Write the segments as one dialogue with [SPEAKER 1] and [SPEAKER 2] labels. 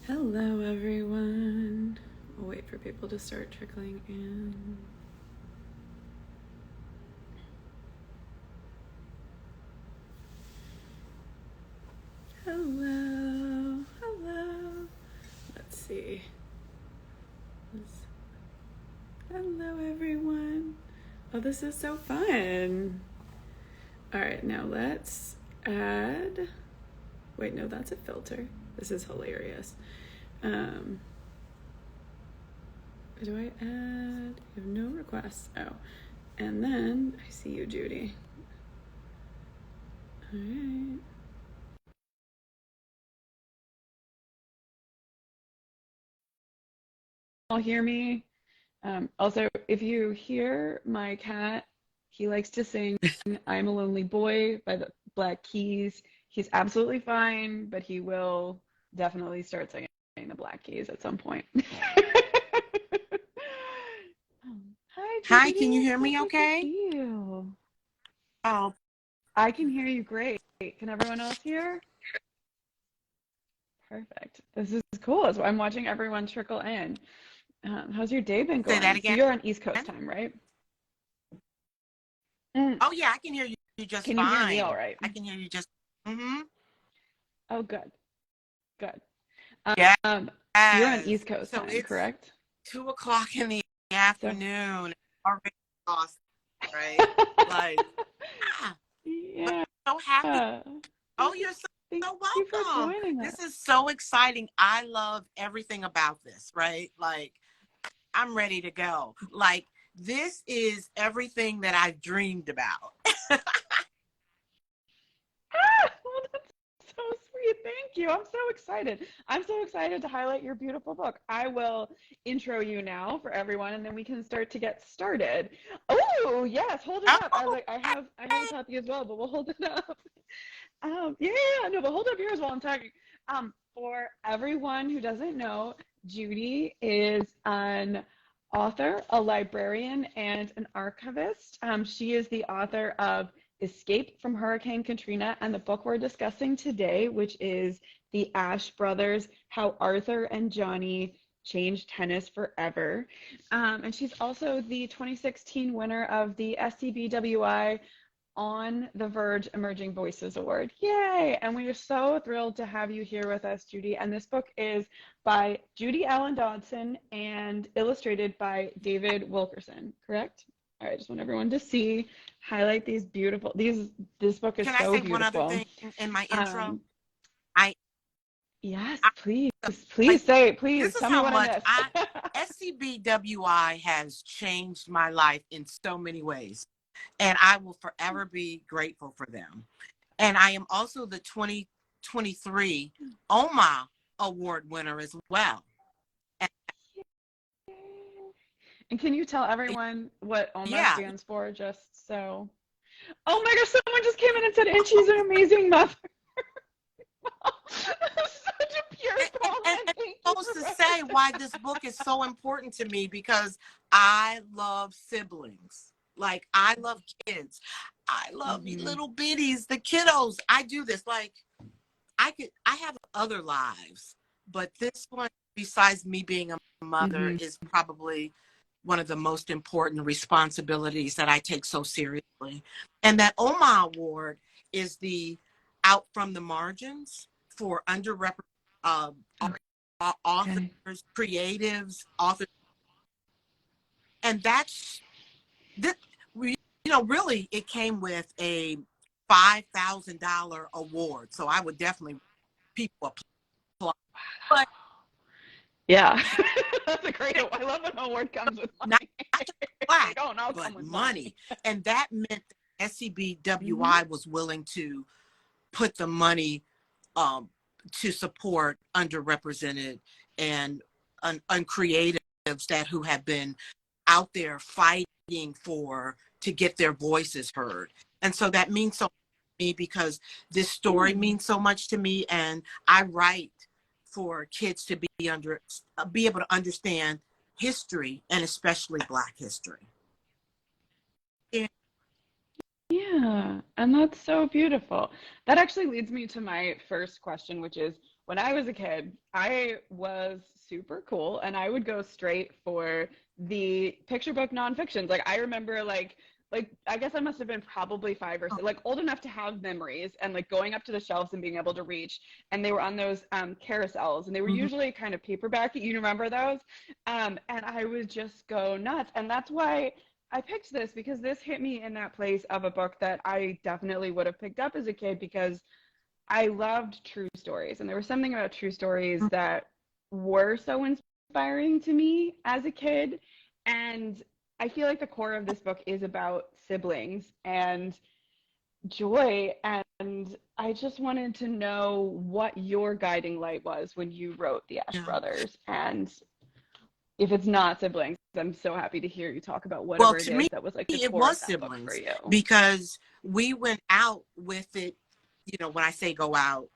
[SPEAKER 1] Hello, everyone. I'll wait for people to start trickling in. Hello, hello. Let's see. Hello, everyone. Oh, this is so fun. All right, now let's add. Wait, no, that's a filter. This is hilarious. Do I add? I have no requests. Oh, and then I see you, Judy. All right. All hear me? Also, if you hear my cat, he likes to sing I'm a Lonely Boy by the Black Keys. He's absolutely fine, but he will definitely start singing the Black Keys at some point. Hi,
[SPEAKER 2] Hi, can you
[SPEAKER 1] Judy.
[SPEAKER 2] hear
[SPEAKER 1] So
[SPEAKER 2] me
[SPEAKER 1] good to
[SPEAKER 2] okay?
[SPEAKER 1] see you.
[SPEAKER 2] Oh,
[SPEAKER 1] I can hear you great. Can everyone else hear? Perfect. This is cool. So I'm watching everyone trickle in. How's your day been
[SPEAKER 2] say that
[SPEAKER 1] going? So
[SPEAKER 2] again.
[SPEAKER 1] you're on East Coast time, right? Mm.
[SPEAKER 2] Oh, yeah, I can hear you just
[SPEAKER 1] Can you hear me all
[SPEAKER 2] fine.
[SPEAKER 1] right?
[SPEAKER 2] I can hear you just. Mm-hmm.
[SPEAKER 1] Oh, good, good. Um, you're on
[SPEAKER 2] Yes.
[SPEAKER 1] East Coast
[SPEAKER 2] So
[SPEAKER 1] time,
[SPEAKER 2] it's
[SPEAKER 1] correct?
[SPEAKER 2] 2 o'clock in the
[SPEAKER 1] So,
[SPEAKER 2] afternoon. Already lost, right? Like, but
[SPEAKER 1] yeah.
[SPEAKER 2] so happy. Oh,
[SPEAKER 1] Thank
[SPEAKER 2] you're so,
[SPEAKER 1] thank
[SPEAKER 2] so
[SPEAKER 1] you for
[SPEAKER 2] welcome.
[SPEAKER 1] joining us.
[SPEAKER 2] This is so exciting. I love everything about this, right? Like, I'm ready to go. Like, this is everything that I've dreamed about.
[SPEAKER 1] Well, that's so sweet. Thank you. I'm so excited. I'm so excited to highlight your beautiful book. I will intro you now for everyone, and then we can start to get started. Oh, yes, hold it up.
[SPEAKER 2] Oh,
[SPEAKER 1] I have a copy as well, but we'll hold it up. Yeah, no, but hold up yours while I'm talking. For everyone who doesn't know, Judy is an author, a librarian, and an archivist. She is the author of Escape from Hurricane Katrina and the book we're discussing today, which is The ASHE Brothers, How Arthur and Johnny Changed Tennis Forever. And she's also the 2016 winner of the SCBWI on the Verge Emerging Voices Award. Yay! And we are so thrilled to have you here with us, Judy. And this book is by Judy Allen Dodson and illustrated by David Wilkerson, correct? All right, I just want everyone to see, highlight these beautiful, this book is
[SPEAKER 2] can I
[SPEAKER 1] so
[SPEAKER 2] say one other
[SPEAKER 1] beautiful.
[SPEAKER 2] thing in my intro?
[SPEAKER 1] Um,
[SPEAKER 2] I,
[SPEAKER 1] yes,
[SPEAKER 2] I
[SPEAKER 1] please,
[SPEAKER 2] like
[SPEAKER 1] please say it, please
[SPEAKER 2] this is
[SPEAKER 1] tell me
[SPEAKER 2] how
[SPEAKER 1] what I
[SPEAKER 2] much
[SPEAKER 1] missed.
[SPEAKER 2] SCBWI has changed my life in so many ways, and I will forever be grateful for them. And I am also the 2023 OMA award winner as well. And
[SPEAKER 1] And can you tell everyone what OMA
[SPEAKER 2] yeah,
[SPEAKER 1] stands for, just so? Oh my gosh, someone just came in and said, and she's an amazing mother. Such a pure
[SPEAKER 2] and
[SPEAKER 1] compliment. Thank you
[SPEAKER 2] supposed
[SPEAKER 1] for
[SPEAKER 2] to say why
[SPEAKER 1] recognizing
[SPEAKER 2] this book is
[SPEAKER 1] that.
[SPEAKER 2] so important to me because I love siblings. Like I love kids. I love
[SPEAKER 1] Mm-hmm.
[SPEAKER 2] little bitties, the kiddos. I do this. Like I have other lives, but this one, besides me being a mother,
[SPEAKER 1] Mm-hmm.
[SPEAKER 2] is probably one of the most important responsibilities that I take so seriously. And that OMA award is the Out from the Margins for underrepresented uh,
[SPEAKER 1] Okay.
[SPEAKER 2] authors, creatives, authors, and that's that. Really, it came with a $5,000 award. So I would definitely people apply, but
[SPEAKER 1] Yeah. That's a great I love when an award comes with
[SPEAKER 2] not,
[SPEAKER 1] money.
[SPEAKER 2] not just
[SPEAKER 1] They
[SPEAKER 2] plaque,
[SPEAKER 1] don't all come
[SPEAKER 2] but
[SPEAKER 1] with money.
[SPEAKER 2] money, and that meant that
[SPEAKER 1] Mm-hmm.
[SPEAKER 2] SCBWI was willing to put the money um, to support underrepresented and uncreatives that who have been out there fighting for to get their voices heard. And so that means so much to me because this story
[SPEAKER 1] Yeah.
[SPEAKER 2] means so much to me, and I write for kids to be able to understand history and especially Black history. Yeah.
[SPEAKER 1] Yeah. Yeah, and that's so beautiful. That actually leads me to my first question, which is when I was a kid, I was super cool and I would go straight for the picture book nonfictions. Like I remember like I guess I must have been probably 5 or 6, like old enough to have memories and like going up to the shelves and being able to reach. And they were on those carousels and they were
[SPEAKER 2] Mhm.
[SPEAKER 1] usually kind of paperback. You remember those? And I would just go nuts. And that's why I picked this because this hit me in that place of a book that I definitely would have picked up as a kid because I loved true stories. And there was something about true stories that were so inspiring to me as a kid. And I feel like the core of this book is about siblings and joy. And I just wanted to know what your guiding light was when you wrote the Ashe
[SPEAKER 2] Yeah.
[SPEAKER 1] brothers. And if it's not siblings, I'm so happy to hear you talk about
[SPEAKER 2] Well,
[SPEAKER 1] whatever it
[SPEAKER 2] to
[SPEAKER 1] is
[SPEAKER 2] me,
[SPEAKER 1] that was like the
[SPEAKER 2] it
[SPEAKER 1] core of
[SPEAKER 2] was
[SPEAKER 1] that book for
[SPEAKER 2] siblings
[SPEAKER 1] you.
[SPEAKER 2] because we went out with it, when I say go out,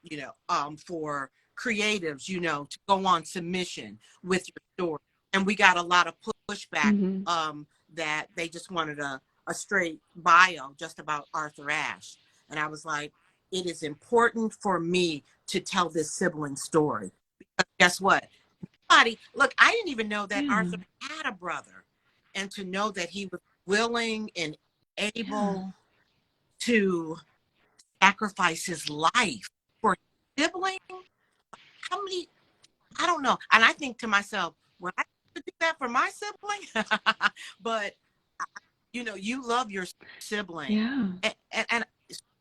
[SPEAKER 2] for creatives, to go on submission with your story. And we got a lot of pushback
[SPEAKER 1] Hmm.
[SPEAKER 2] that they just wanted a straight bio just about Arthur Ashe. And I was like, it is important for me to tell this sibling story. Because guess what? Look, I didn't even know that
[SPEAKER 1] Yeah,
[SPEAKER 2] Arthur had a brother. And to know that he was willing and
[SPEAKER 1] yeah,
[SPEAKER 2] able to sacrifice his life for his sibling. How many? I don't know. And I think to myself, when I could do that for my sibling, but you love your sibling
[SPEAKER 1] yeah.
[SPEAKER 2] and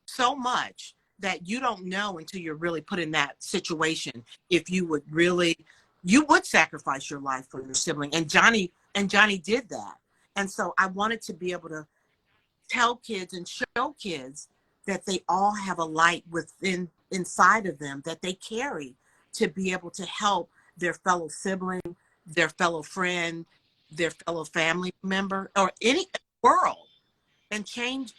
[SPEAKER 2] so much that you don't know until you're really put in that situation if you would sacrifice your life for your sibling. And Johnny did that. And so I wanted to be able to tell kids and show kids that they all have a light inside of them that they carry to be able to help their fellow sibling, their fellow friend, their fellow family member, or any world, and change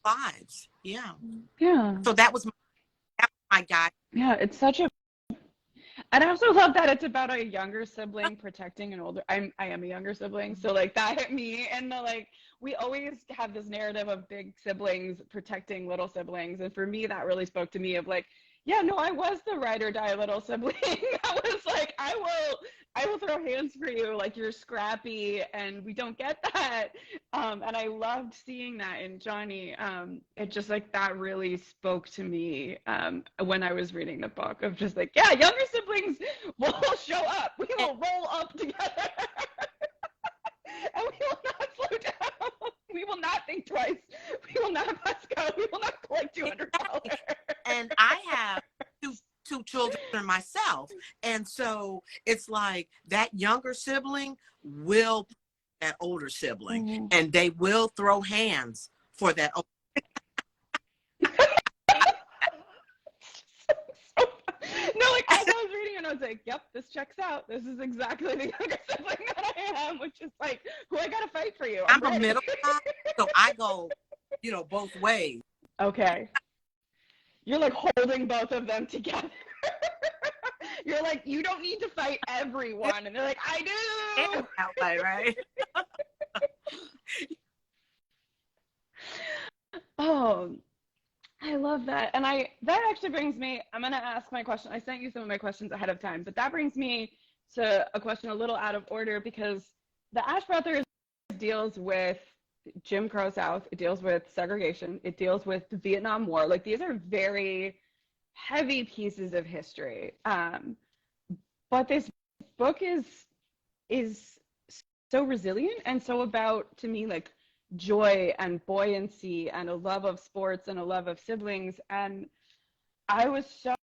[SPEAKER 2] lives. Yeah.
[SPEAKER 1] Yeah.
[SPEAKER 2] So that was my guide.
[SPEAKER 1] Yeah, it's such a and I also love that it's about a younger sibling protecting an older I am a younger sibling, so like that hit me and the like we always have this narrative of big siblings protecting little siblings and for me that really spoke to me of like yeah, no, I was the ride or die little sibling. I was like I will throw hands for you like you're scrappy and we don't get that. And I loved seeing that in Johnny. It just like that really spoke to me when I was reading the book of just like, yeah, younger siblings will show up. We
[SPEAKER 2] And,
[SPEAKER 1] will roll up together and we will not slow down. We will not think twice. We will not pass go. We will not collect $200.
[SPEAKER 2] and I have two children myself. And so it's like that younger sibling will that older sibling
[SPEAKER 1] Mm.
[SPEAKER 2] and they will throw hands for that.
[SPEAKER 1] No, like as I was reading it, I was like, "Yep, this checks out. This is exactly the younger sibling that I am," which is like, "Who I gotta fight for you? I'm
[SPEAKER 2] I'm a
[SPEAKER 1] ready."
[SPEAKER 2] middle child, so I go, both ways.
[SPEAKER 1] Okay, you're like holding both of them together. You're like, you don't need to fight everyone, and they're like, I
[SPEAKER 2] And
[SPEAKER 1] do.
[SPEAKER 2] that way, right?
[SPEAKER 1] Oh, I love that. And that actually brings me, I'm gonna ask my question. I sent you some of my questions ahead of time, but that brings me to a question a little out of order because the Ashe Brothers deals with Jim Crow South, it deals with segregation, it deals with the Vietnam War. Like these are very heavy pieces of history. But this book is so resilient and so about to me like joy and buoyancy and a love of sports and a love of siblings and I was so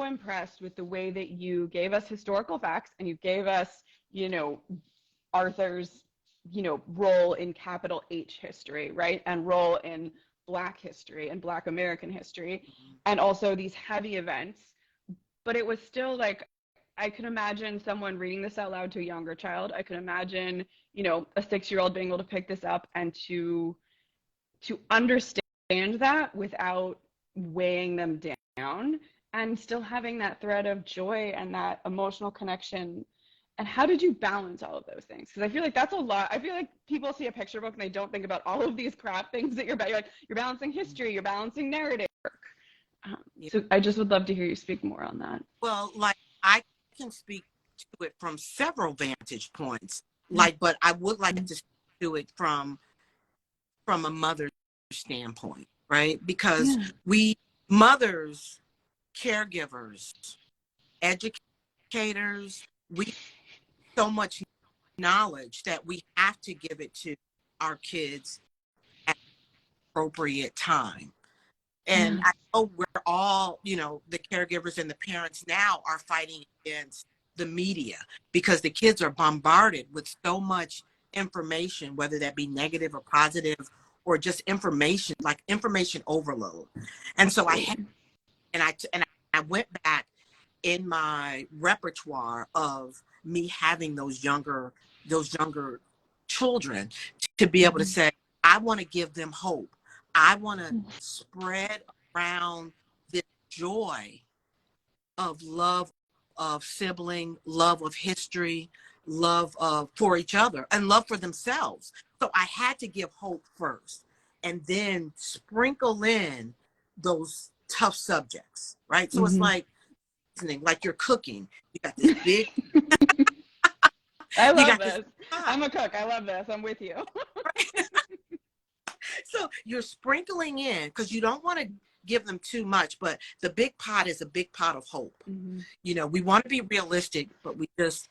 [SPEAKER 1] impressed with the way that you gave us historical facts and you gave us you know Arthur's role in capital H history, right, and role in Black history and Black American history and also these heavy events, but it was still like I could imagine someone reading this out loud to a younger child. I could imagine, a 6-year-old being able to pick this up and to understand that without weighing them down and still having that thread of joy and that emotional connection. And how did you balance all of those things? Because I feel like that's a lot. I feel like people see a picture book and they don't think about all of these crap things that you're like, you're balancing history, you're balancing narrative.
[SPEAKER 2] Yeah.
[SPEAKER 1] So I just would love to hear you speak more on that.
[SPEAKER 2] Well, like I can speak to it from several vantage points, like, but I would like to do it from a mother's standpoint, right? Because
[SPEAKER 1] Yeah.
[SPEAKER 2] we mothers, caregivers, educators, we so much knowledge that we have to give it to our kids at appropriate time. And
[SPEAKER 1] Yeah.
[SPEAKER 2] I know we're all, you know, the caregivers and the parents now are fighting against the media because the kids are bombarded with so much information, whether that be negative or positive or just information, like information overload. And so I had, and I went back in my repertoire of me having those younger children to be able to say, I want to give them hope. I want to spread around this joy of love of sibling, love of history, love of for each other, and love for themselves. So I had to give hope first and then sprinkle in those tough subjects, right? So it's like you're cooking. You got this big
[SPEAKER 1] I
[SPEAKER 2] you
[SPEAKER 1] love
[SPEAKER 2] got this
[SPEAKER 1] this.
[SPEAKER 2] pot.
[SPEAKER 1] I'm a cook. I love this. I'm with you.
[SPEAKER 2] So you're sprinkling in because you don't want to give them too much, but the big pot is a big pot of hope. You know, we want to be realistic, but we just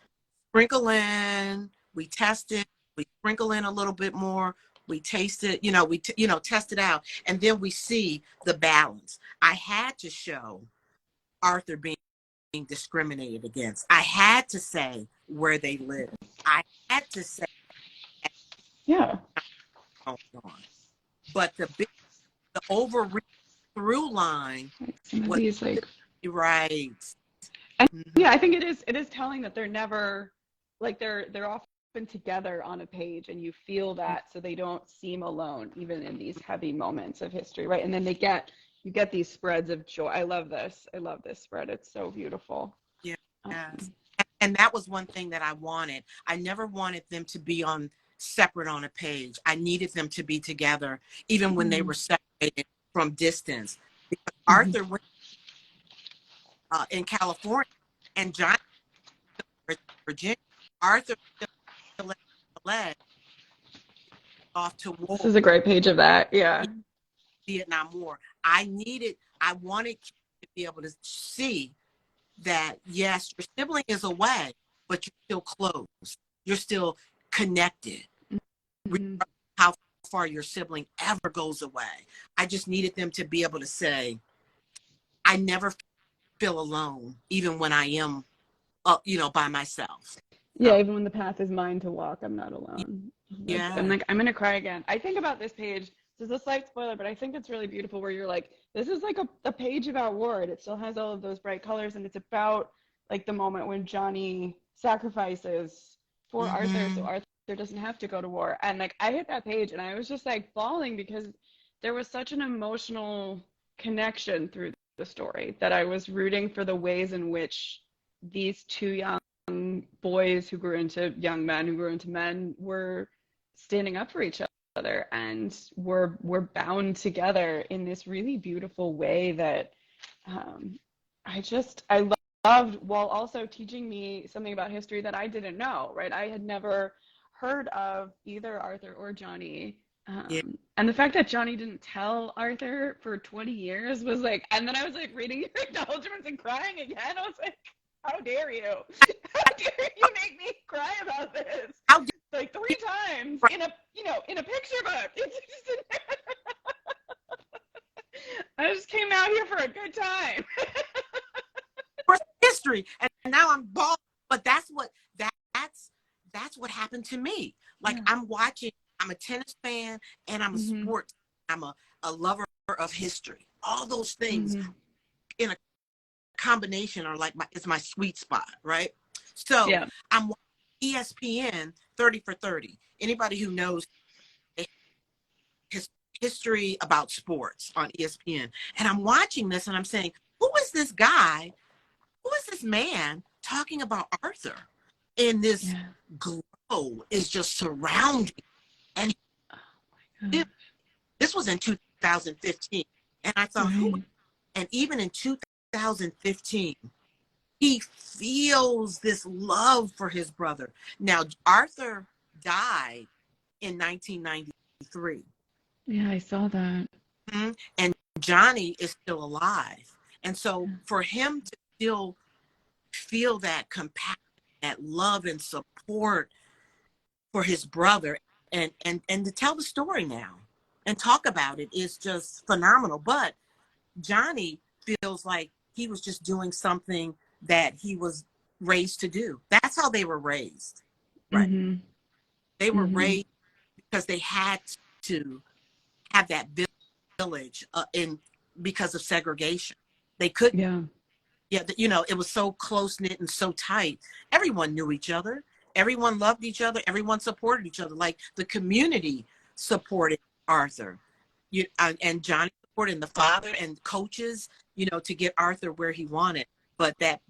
[SPEAKER 2] sprinkle in, we test it, we sprinkle in a little bit more, we taste it, we test it out, and then we see the balance. I had to show Arthur being discriminated against. I had to say where they live. I had to say
[SPEAKER 1] Yeah.
[SPEAKER 2] on. But the over through line
[SPEAKER 1] Some of
[SPEAKER 2] was
[SPEAKER 1] these
[SPEAKER 2] right.
[SPEAKER 1] and yeah, I think it is telling that they're never like they're often together on a page and you feel that so they don't seem alone even in these heavy moments of history, right? And then you get these spreads of joy. I love this. I love this spread. It's so beautiful.
[SPEAKER 2] Yeah. Yes. And that was one thing that I wanted. I never wanted them to be separate on a page. I needed them to be together, even when they were separated from distance. Because Arthur went in California and Johnny Virginia. Arthur led off to war.
[SPEAKER 1] This is a great page of that. Yeah.
[SPEAKER 2] Vietnam War. I wanted kids to be able to see that yes, your sibling is away, but you're still close. You're still connected. How far your sibling ever goes away. I just needed them to be able to say, I never feel alone, even when I am, by myself.
[SPEAKER 1] Yeah, even when the path is mine to walk, I'm not alone.
[SPEAKER 2] Yeah.
[SPEAKER 1] I'm like, I'm gonna cry again. I think about this page. This is a slight spoiler, but I think it's really beautiful where you're like, this is like a page about war. It still has all of those bright colors, and it's about like the moment when Johnny sacrifices for Arthur, so Arthur doesn't have to go to war. And like I hit that page and I was just like bawling because there was such an emotional connection through the story that I was rooting for the ways in which these two young boys who grew into young men who grew into men were standing up for each other and were bound together in this really beautiful way that I loved, while also teaching me something about history that I didn't know, right? I had never heard of either Arthur or Johnny. And the fact that Johnny didn't tell Arthur for 20 years was like, and then I was like reading your acknowledgments and crying again. I was like, how dare you? How dare you make me cry about this? Like 3 times in a picture book. It's just I just came out here for a good time.
[SPEAKER 2] For history, and now I'm bald. But that's what happened to me. Like I'm watching. I'm a tennis fan, and I'm a sports. I'm a lover of history. All those things in a combination are like it's my sweet spot, right? So I'm watching ESPN 30 for 30. Anybody who knows his history about sports on ESPN, and I'm watching this, and I'm saying, who is this guy? Who is this man talking about Arthur? and this
[SPEAKER 1] Yeah.
[SPEAKER 2] glow is just surrounding. And
[SPEAKER 1] Oh
[SPEAKER 2] this was in 2015. And I
[SPEAKER 1] my
[SPEAKER 2] thought,
[SPEAKER 1] God.
[SPEAKER 2] who?
[SPEAKER 1] Right.
[SPEAKER 2] And even in 2015, he feels this love for his brother. Now, Arthur died in 1993.
[SPEAKER 1] Yeah, I saw that.
[SPEAKER 2] And Johnny is still alive. And so
[SPEAKER 1] Yeah.
[SPEAKER 2] for him to still feel that compassion, that love and support for his brother, and to tell the story now and talk about it is just phenomenal. But Johnny feels like he was just doing something that he was raised to do. That's how they were raised, right?
[SPEAKER 1] Mm-hmm.
[SPEAKER 2] They were
[SPEAKER 1] Mm-hmm.
[SPEAKER 2] raised because they had to have that village in because of segregation. They couldn't.
[SPEAKER 1] Yeah.
[SPEAKER 2] Yeah, you know, it was so close knit and so tight. Everyone knew each other. Everyone loved each other. Everyone supported each other. Like the community supported Arthur, and Johnny supported, and the father and coaches, you know, to get Arthur where he wanted. But that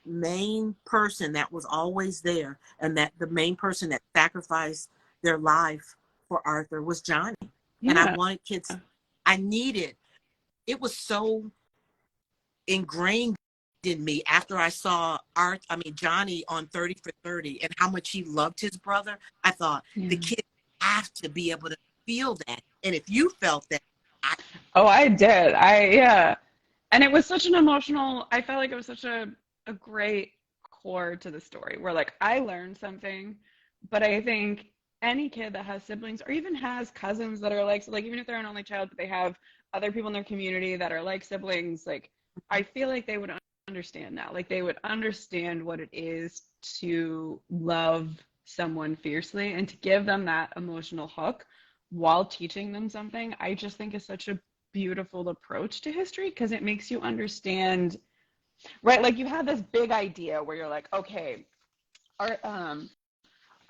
[SPEAKER 2] main person that was always there, and that the main person that sacrificed their life for Arthur was Johnny. And I
[SPEAKER 1] Yeah.
[SPEAKER 2] wanted kids. I needed. It was so ingrained in me after I saw Johnny on 30 for 30 and how much he loved his brother. I thought the
[SPEAKER 1] Yeah.
[SPEAKER 2] kids have to be able to feel that. And if you felt that, I,
[SPEAKER 1] Oh, I did. Yeah. And it was such an emotional, I felt like it was such a great core to the story where like I learned something, but I think any kid that has siblings or even has cousins that are like, so like even if they're an only child, but they have other people in their community that are like siblings, like I feel like they would understand that. Like they would understand what it is to love someone fiercely and to give them that emotional hook while teaching them something. I just think is such a beautiful approach to history because it makes you understand, right? Like you have this big idea where you're like, okay,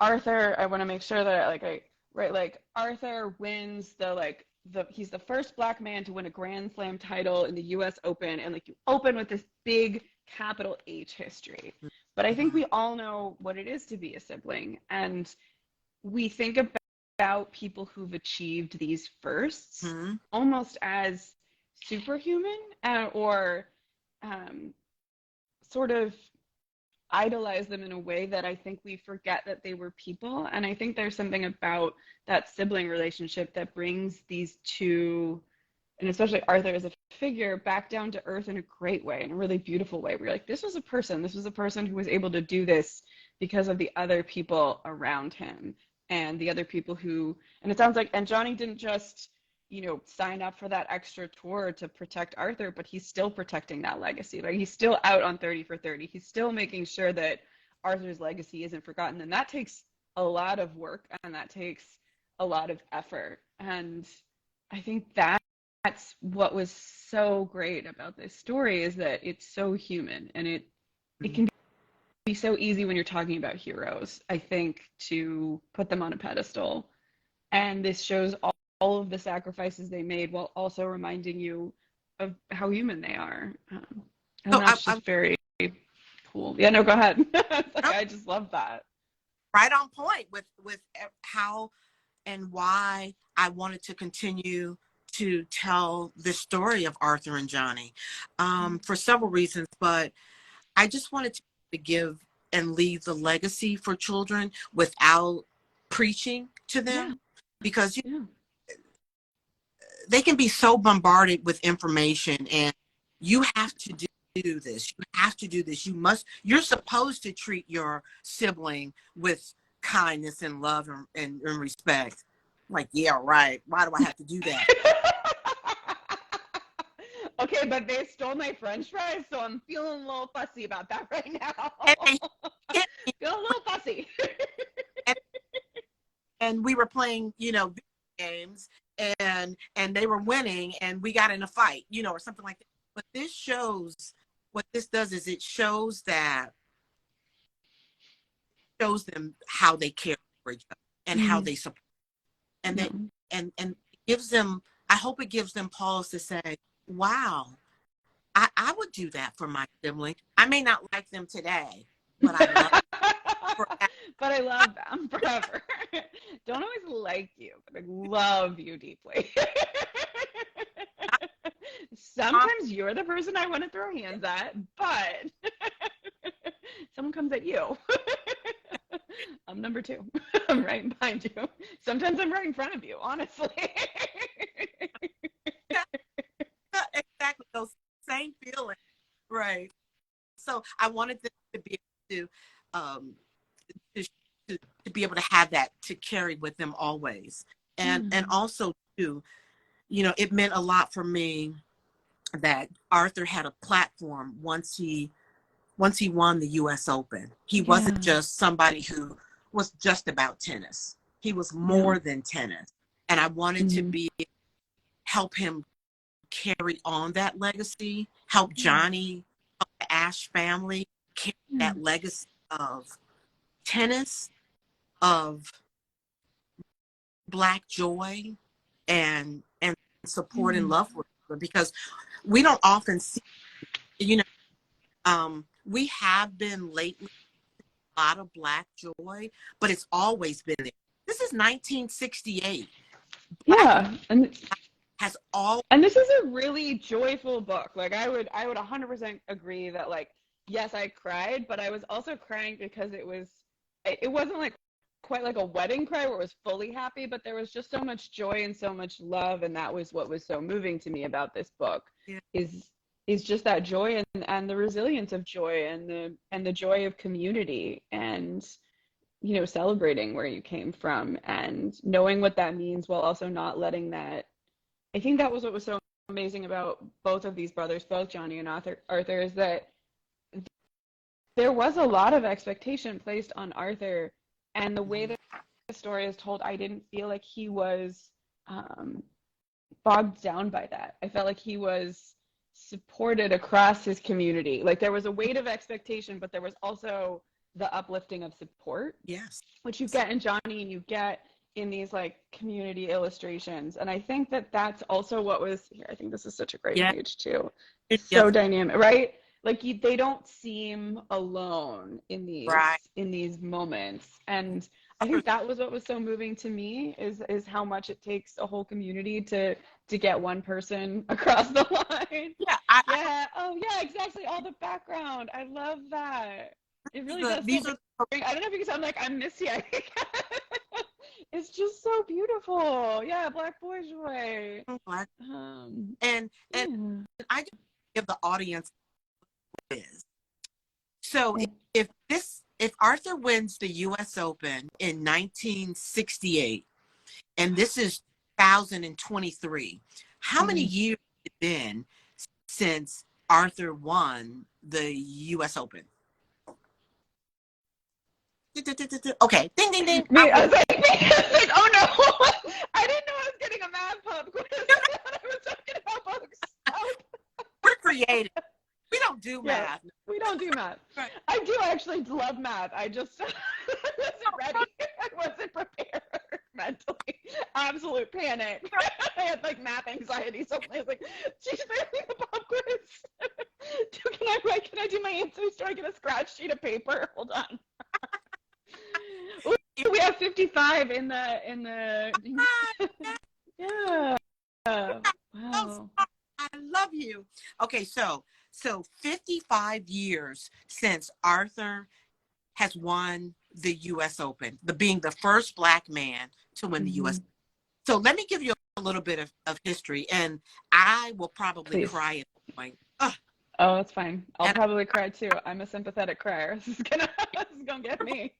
[SPEAKER 1] Arthur, I want to make sure that right, like Arthur wins he's the first black man to win a Grand Slam title in the US Open, and like you open with this big capital H history. But I think we all know what it is to be a sibling, and we think about people who've achieved these firsts
[SPEAKER 2] mm-hmm.
[SPEAKER 1] almost as superhuman or um, sort of idolize them in a way that I think we forget that they were people. And I think there's something about that sibling relationship that brings these two, and especially Arthur as a figure, back down to earth in a great way, in a really beautiful way. Where you're like, this was a person who was able to do this because of the other people around him and the other people who, and it sounds like, and Johnny didn't just, sign up for that extra tour to protect Arthur, but he's still protecting that legacy. Like he's still out on 30 for 30. He's still making sure that Arthur's legacy isn't forgotten. And that takes a lot of work and that takes a lot of effort. And I think that's what was so great about this story is that it's so human and it can be so easy when you're talking about heroes, I think, to put them on a pedestal. And this shows all of the sacrifices they made while also reminding you of how human they are. And
[SPEAKER 2] So
[SPEAKER 1] that's just very cool. Yeah, no, go ahead. It's like,
[SPEAKER 2] I'm
[SPEAKER 1] I just love that.
[SPEAKER 2] right on point with how and why I wanted to continue to tell the story of Arthur and Johnny for several reasons, but I just wanted to give and leave the legacy for children without preaching to
[SPEAKER 1] Yeah,
[SPEAKER 2] them because
[SPEAKER 1] yeah.
[SPEAKER 2] they can be so bombarded with information and you have to do this. You have to do this. You're supposed to treat your sibling with kindness and love and respect. Like, yeah, right. Why do I have to do that?
[SPEAKER 1] Okay, but they stole my French fries, so I'm feeling a little fussy about that right now.
[SPEAKER 2] And they hit me,
[SPEAKER 1] Feeling a little fussy.
[SPEAKER 2] and, and we were playing, video games and they were winning and we got in a fight, or something like that. But what this does is it shows them how they care for each other and how
[SPEAKER 1] Mm,
[SPEAKER 2] they support and
[SPEAKER 1] no.
[SPEAKER 2] they and gives them, I hope it gives them pause to say, wow, I would do that for my sibling. I may not like them today, but I love them.
[SPEAKER 1] But I love them forever. Don't always like you, but I love you deeply. Sometimes you're the person I want to throw hands at, but someone comes at you. I'm number two. I'm right behind you. Sometimes I'm right in front of you, honestly.
[SPEAKER 2] Yeah, exactly. Those same feelings. Right. So I wanted them to be able to, to be able to have that to carry with them always. And also too, you know, it meant a lot for me that Arthur had a platform once he won the US Open. He wasn't just somebody who was just about tennis. He was more than tennis. And I wanted to help him carry on that legacy, help Johnny, help the ASHE family carry that legacy of tennis, of Black joy, and support and love for her, because we don't often see, you know, we have been lately a lot of Black joy, but it's always been there. This is 1968.
[SPEAKER 1] Yeah, and
[SPEAKER 2] Has all
[SPEAKER 1] this is a really joyful book. Like I would 100% agree that, like, yes, I cried, but I was also crying because it wasn't like quite like a wedding cry where it was fully happy, but there was just so much joy and so much love, and that was what was so moving to me about this book. Is just that joy and the resilience of joy and the joy of community, and you know, celebrating where you came from and knowing what that means while also not letting that. I think that was what was so amazing about both of these brothers, both Johnny and Arthur, is that there was a lot of expectation placed on Arthur, and the way that the story is told, I didn't feel like he was bogged down by that. I felt like he was supported across his community. Like there was a weight of expectation, but there was also the uplifting of support.
[SPEAKER 2] Yes.
[SPEAKER 1] Which you get in Johnny and you get in these like community illustrations. And I think that that's also what was here. I think this is such a great page too. It's so dynamic, right? Like they don't seem alone in these moments. And I think that was what was so moving to me is how much it takes a whole community to get one person across the line.
[SPEAKER 2] Yeah.
[SPEAKER 1] Oh yeah, exactly. All the background. I love that. It really does. I don't know if you can sound like I'm Missy. It's just so beautiful. Yeah, Black Boy Joy.
[SPEAKER 2] And I just give the audience is. So if Arthur wins the US Open in 1968, and this is 2023, how many years has it been since Arthur won the US Open? Okay, ding, ding, ding.
[SPEAKER 1] I was like, oh no, I didn't know I was getting a math pub quiz. I was talking about books.
[SPEAKER 2] We're creative. We don't do math.
[SPEAKER 1] We don't do math. Right. I do actually love math. I just wasn't ready. I wasn't prepared mentally. Absolute panic. I had like math anxiety. So I was like, she's failing the pub quiz. Can I do my answers? Do I get a scratch sheet of paper? Hold on. We have 55 in the yeah. Wow.
[SPEAKER 2] I love you. Okay, so 55 years since Arthur has won the US Open, being the first Black man to win the US. So let me give you a little bit of history, and I will probably cry at the point.
[SPEAKER 1] Oh, it's fine. I'll probably cry too. I'm a sympathetic crier. This is gonna get me.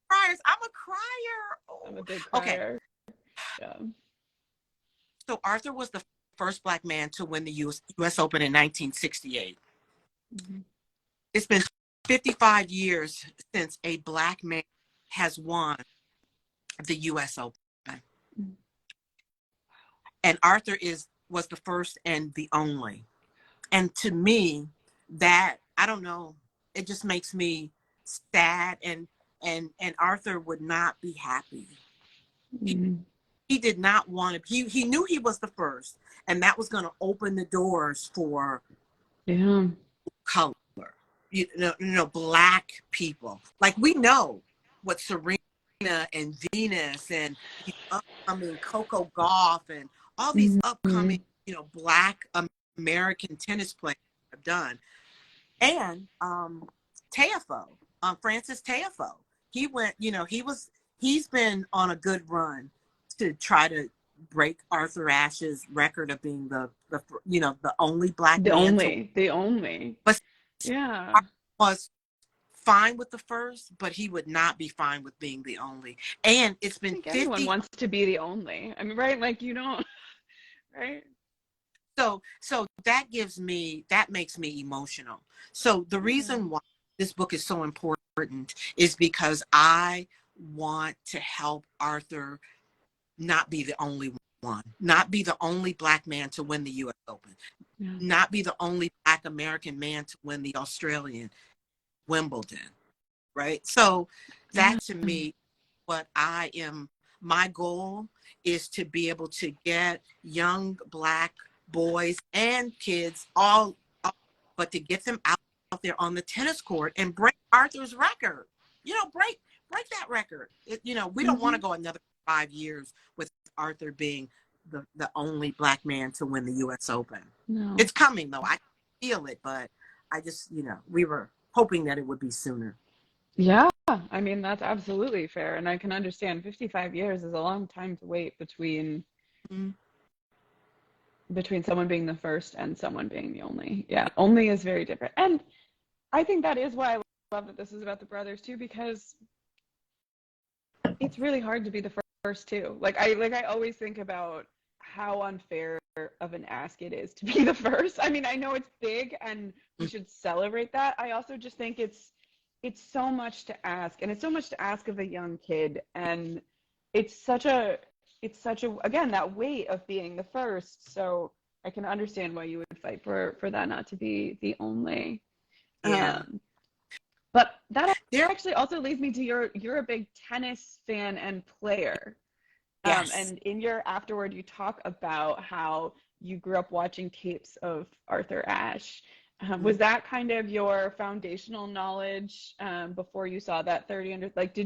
[SPEAKER 2] Criers. I'm a crier. Oh.
[SPEAKER 1] I'm a big crier. Okay. Yeah.
[SPEAKER 2] So Arthur was the first Black man to win the US Open in 1968. It's been 55 years since a Black man has won the US Open. And Arthur was the first and the only. And to me, that, I don't know, it just makes me sad, and Arthur would not be happy. He did not want to. He knew he was the first, and that was going to open the doors for color, you know, Black people. Like we know what Serena and Venus and these upcoming Coco Gauff and all these upcoming, you know, Black American tennis players have done. And Tiafoe, Francis Tiafoe, he went, you know, he's been on a good run to try to break Arthur Ashe's record of being the you know, the only Black man
[SPEAKER 1] the only.
[SPEAKER 2] But
[SPEAKER 1] yeah,
[SPEAKER 2] was fine with the first, but he would not be fine with being the only. And it's been
[SPEAKER 1] I think
[SPEAKER 2] 50.
[SPEAKER 1] Anyone wants to be the only. I mean, right? Like, you don't, right?
[SPEAKER 2] So that makes me emotional. So the reason why this book is so important is because I want to help Arthur not be the only one, not be the only Black man to win the US Open, not be the only Black American man to win the Australian Wimbledon, right? So that to me, my goal is to be able to get young Black boys and kids but to get them out there on the tennis court and break Arthur's record, you know, break that record. You know, we don't want to go another 5 years with Arthur being the only Black man to win the US Open.
[SPEAKER 1] No.
[SPEAKER 2] It's coming though. I feel it, but I just, you know, we were hoping that it would be sooner.
[SPEAKER 1] Yeah, I mean, that's absolutely fair. And I can understand 55 years is a long time to wait between someone being the first and someone being the only. Yeah, only is very different. And I think that is why I love that this is about the brothers too, because it's really hard to be the first too. Like I always think about how unfair of an ask it is to be the first. I mean, I know it's big and we should celebrate that. I also just think it's so much to ask, and it's so much to ask of a young kid, and it's such a again, that weight of being the first. So I can understand why you would fight for that not to be the only.
[SPEAKER 2] Yeah.
[SPEAKER 1] But that actually also leads me to you're a big tennis fan and player.
[SPEAKER 2] Yes.
[SPEAKER 1] And in your afterward, you talk about how you grew up watching tapes of Arthur Ashe. Was that kind of your foundational knowledge before you saw that 30 under? Like,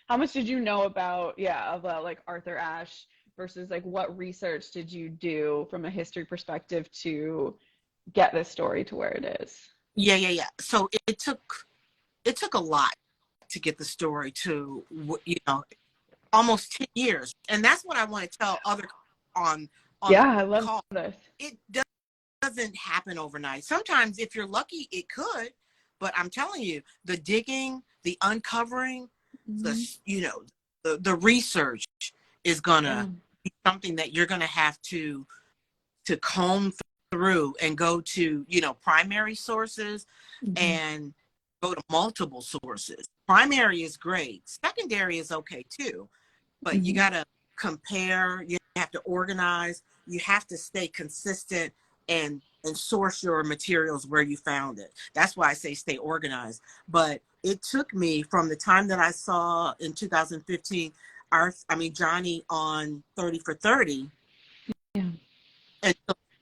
[SPEAKER 1] how much did you know about like Arthur Ashe versus like what research did you do from a history perspective to get this story to where it is?
[SPEAKER 2] Yeah. So it took a lot to get the story to, you know, almost 10 years. And that's what I want to tell other on
[SPEAKER 1] I love this.
[SPEAKER 2] It doesn't happen overnight. Sometimes if you're lucky, it could, but I'm telling you, the digging, the uncovering, the research is gonna be something that you're gonna have to comb through and go to, you know, primary sources and go to multiple sources. Primary is great. Secondary is okay too, but you gotta compare, you have to organize, you have to stay consistent and source your materials where you found it. That's why I say stay organized. But it took me from the time that I saw in 2015, Johnny on 30 for 30, until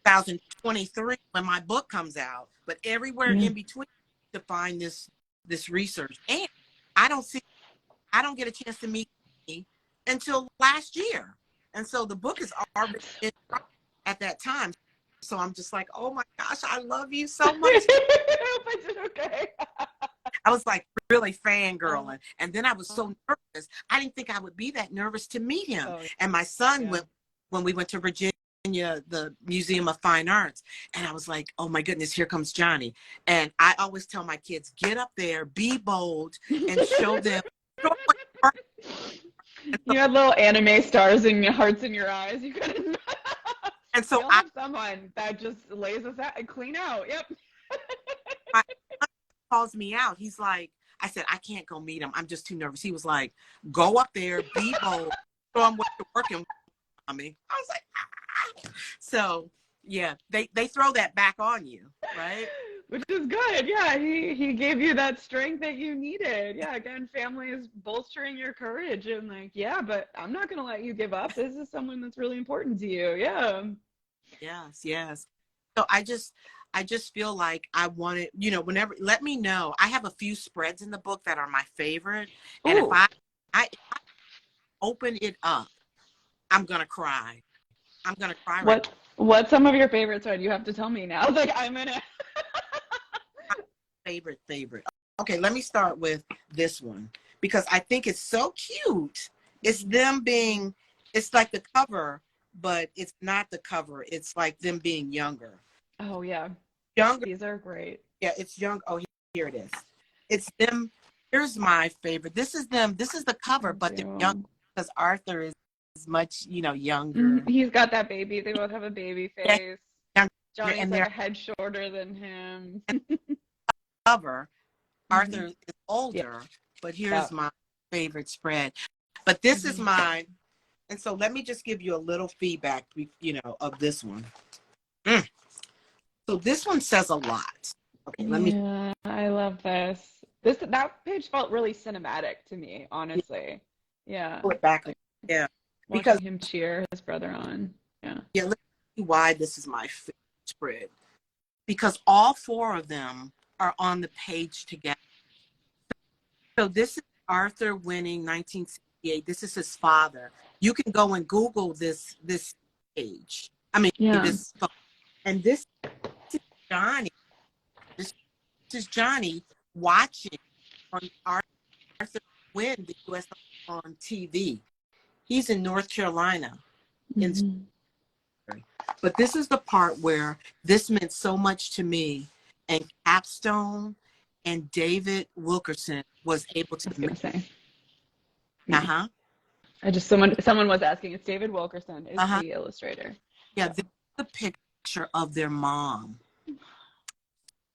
[SPEAKER 2] 2023 when my book comes out. But everywhere in between to find this research. And I don't get a chance to meet me until last year. And so the book is already in at that time. So I'm just like, oh my gosh, I love you so much.
[SPEAKER 1] I hope I did okay.
[SPEAKER 2] I was like really fangirling. And then I was so nervous. I didn't think I would be that nervous to meet him. And my son went, when we went to Virginia, the Museum of Fine Arts, and I was like, oh my goodness, here comes Johnny. And I always tell my kids, get up there, be bold, and show them.
[SPEAKER 1] You had little anime stars in your hearts in your eyes. You couldn't.
[SPEAKER 2] And so
[SPEAKER 1] I have someone that just lays us out and clean out. Yep.
[SPEAKER 2] My son calls me out. He's like, I said, I can't go meet him. I'm just too nervous. He was like, go up there, be bold, show him what you're working on me. I was like, ah. So yeah, they throw that back on you, right?
[SPEAKER 1] Which is good. Yeah, he gave you that strength that you needed. Yeah, again, family is bolstering your courage and like, yeah, but I'm not gonna let you give up. This is someone that's really important to you. Yeah.
[SPEAKER 2] Yes. So I just feel like I wanted, whenever, let me know. I have a few spreads in the book that are my favorite. And if I I open it up, I'm gonna cry. I'm gonna cry right
[SPEAKER 1] What's some of your favorites are? You have to tell me now. Like I'm gonna.
[SPEAKER 2] now. Favorite. Okay, let me start with this one because I think it's so cute. It's them being, it's like the cover, but it's not the cover. It's like them being younger.
[SPEAKER 1] Oh yeah,
[SPEAKER 2] Younger.
[SPEAKER 1] these are great.
[SPEAKER 2] Yeah, it's young. Oh, here it is. It's them. Here's my favorite. This is them. This is the cover,
[SPEAKER 1] Thank
[SPEAKER 2] but they're young
[SPEAKER 1] you.
[SPEAKER 2] because Arthur is much, younger.
[SPEAKER 1] He's got that baby. They both have a baby
[SPEAKER 2] Yeah,
[SPEAKER 1] face.
[SPEAKER 2] younger,
[SPEAKER 1] Johnny's
[SPEAKER 2] and
[SPEAKER 1] like
[SPEAKER 2] their
[SPEAKER 1] a head shorter than him.
[SPEAKER 2] cover.
[SPEAKER 1] Hmm.
[SPEAKER 2] Arthur is
[SPEAKER 1] Yeah.
[SPEAKER 2] older, but
[SPEAKER 1] Yeah.
[SPEAKER 2] here's my favorite spread. But this is
[SPEAKER 1] Hmm.
[SPEAKER 2] mine. And so let me just give you a little feedback, of this one. Mm. So this one says a lot. Okay, let me
[SPEAKER 1] Yeah, I love this. That page felt really cinematic to me, honestly. Yeah,
[SPEAKER 2] pull it back.
[SPEAKER 1] like
[SPEAKER 2] Yeah, because,
[SPEAKER 1] watching him cheer his brother on. Yeah.
[SPEAKER 2] yeah, let me see why this is my favorite spread. Because all four of them are on the page together. So this is Arthur winning 1968. This is his father. You can go and Google this page. I mean,
[SPEAKER 1] Yeah.
[SPEAKER 2] this photo. And this is Johnny. This is Johnny watching on Arthur win the U.S. on TV. He's in North Carolina. In,
[SPEAKER 1] Hmm.
[SPEAKER 2] but this is the part where this meant so much to me. And Capstone and David Wilkerson was able
[SPEAKER 1] I
[SPEAKER 2] to
[SPEAKER 1] was
[SPEAKER 2] make.
[SPEAKER 1] gonna say. Yeah.
[SPEAKER 2] Uh-huh.
[SPEAKER 1] I just someone was asking. It's David Wilkerson is
[SPEAKER 2] Uh-huh.
[SPEAKER 1] the illustrator.
[SPEAKER 2] Yeah,
[SPEAKER 1] Yeah.
[SPEAKER 2] this is the picture of their mom.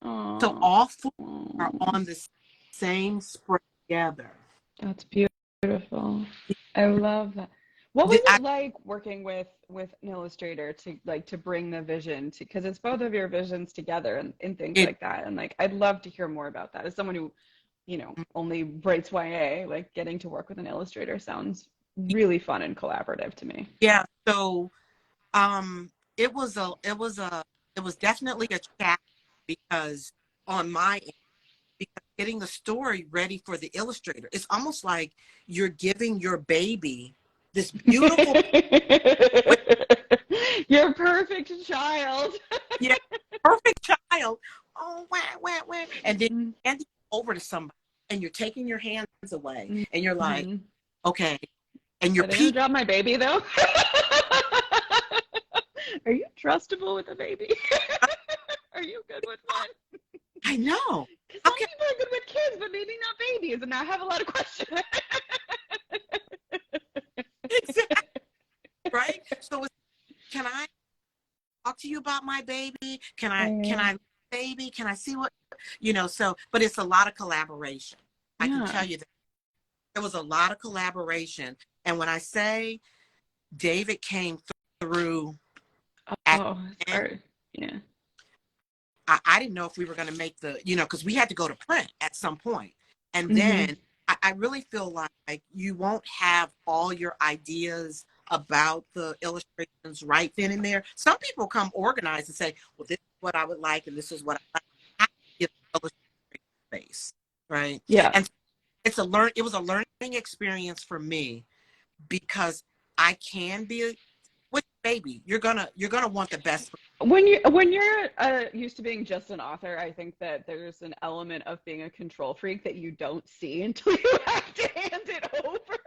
[SPEAKER 2] So
[SPEAKER 1] Oh,
[SPEAKER 2] all four are on the same spread together.
[SPEAKER 1] that's beautiful. I love that. What was
[SPEAKER 2] I,
[SPEAKER 1] it like working with an illustrator to bring the vision to because it's both of your visions together and things
[SPEAKER 2] it,
[SPEAKER 1] like that. And like I'd love to hear more about that. As someone who, only writes YA, like getting to work with an illustrator sounds really fun and collaborative to me.
[SPEAKER 2] yeah. So it was definitely a challenge because on my end, because getting the story ready for the illustrator, it's almost like you're giving your baby this beautiful,
[SPEAKER 1] Your perfect child.
[SPEAKER 2] yeah, perfect child. Oh, wah, wah, wah. And then you hand it over to somebody and you're taking your hands away and you're like,
[SPEAKER 1] Mm-hmm.
[SPEAKER 2] okay, and you're
[SPEAKER 1] Are they gonna
[SPEAKER 2] peeking.
[SPEAKER 1] drop my baby though? Are you trustable with a baby? Are you good with one?
[SPEAKER 2] I know.
[SPEAKER 1] Because
[SPEAKER 2] How
[SPEAKER 1] some
[SPEAKER 2] can
[SPEAKER 1] people are good with kids, but maybe not babies, and I have a lot of questions.
[SPEAKER 2] exactly right? So can I talk to you about my baby?
[SPEAKER 1] Yeah.
[SPEAKER 2] Baby? Can I see what so but it's a lot of collaboration. I can
[SPEAKER 1] Yeah.
[SPEAKER 2] tell you that there was a lot of collaboration. And when I say David came through at
[SPEAKER 1] Oh,
[SPEAKER 2] the end,
[SPEAKER 1] sorry. Yeah.
[SPEAKER 2] I didn't know if we were going to make the, because we had to go to print at some point. And
[SPEAKER 1] Hmm.
[SPEAKER 2] then I really feel like you won't have all your ideas about the illustrations right then and there. Some people come organized and say, well, this is what I would like, and this is what I like. I have to give the illustration space, right?
[SPEAKER 1] Yeah.
[SPEAKER 2] And it was a learning experience for me because I can be with baby. You're gonna want the best.
[SPEAKER 1] When you're used to being just an author, I think that there's an element of being a control freak that you don't see until you have to hand it over,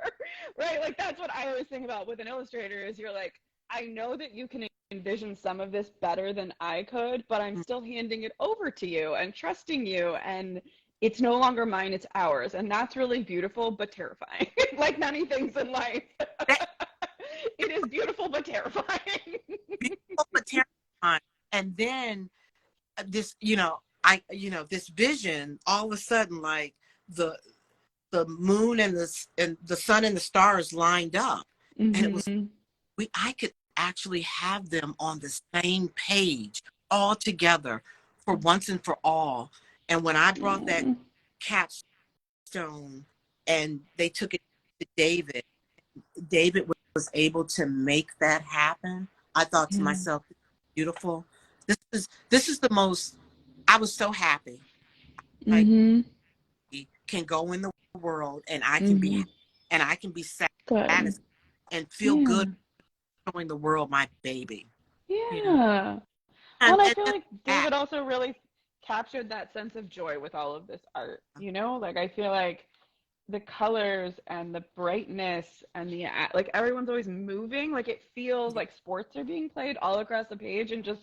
[SPEAKER 1] right? Like that's what I always think about with an illustrator is you're like, I know that you can envision some of this better than I could, but I'm still handing it over to you and trusting you, and it's no longer mine, it's ours, and that's really beautiful but terrifying. Like many things in life,
[SPEAKER 2] That
[SPEAKER 1] it is beautiful but terrifying.
[SPEAKER 2] beautiful but terrifying. And then this, this vision, all of a sudden, like the moon and the sun and the stars lined up, and it was
[SPEAKER 1] Hmm.
[SPEAKER 2] I could actually have them on the same page all together for once and for all. And when I brought that capstone and they took it to David, was able to make that happen. I thought to
[SPEAKER 1] Yeah.
[SPEAKER 2] myself, beautiful. This is the most. I was so happy. I
[SPEAKER 1] Mhm.
[SPEAKER 2] can go in the world and I can be
[SPEAKER 1] Mhm.
[SPEAKER 2] happy. and I can be sad
[SPEAKER 1] Good.
[SPEAKER 2] and feel
[SPEAKER 1] Yeah.
[SPEAKER 2] good showing the world my baby, you know.
[SPEAKER 1] Yeah. Well, and I feel
[SPEAKER 2] And
[SPEAKER 1] like
[SPEAKER 2] that,
[SPEAKER 1] David also really captured that sense of joy with all of this art, you know? Like I feel like the colors and the brightness and the like everyone's always moving, like it feels like sports are being played all across the page and just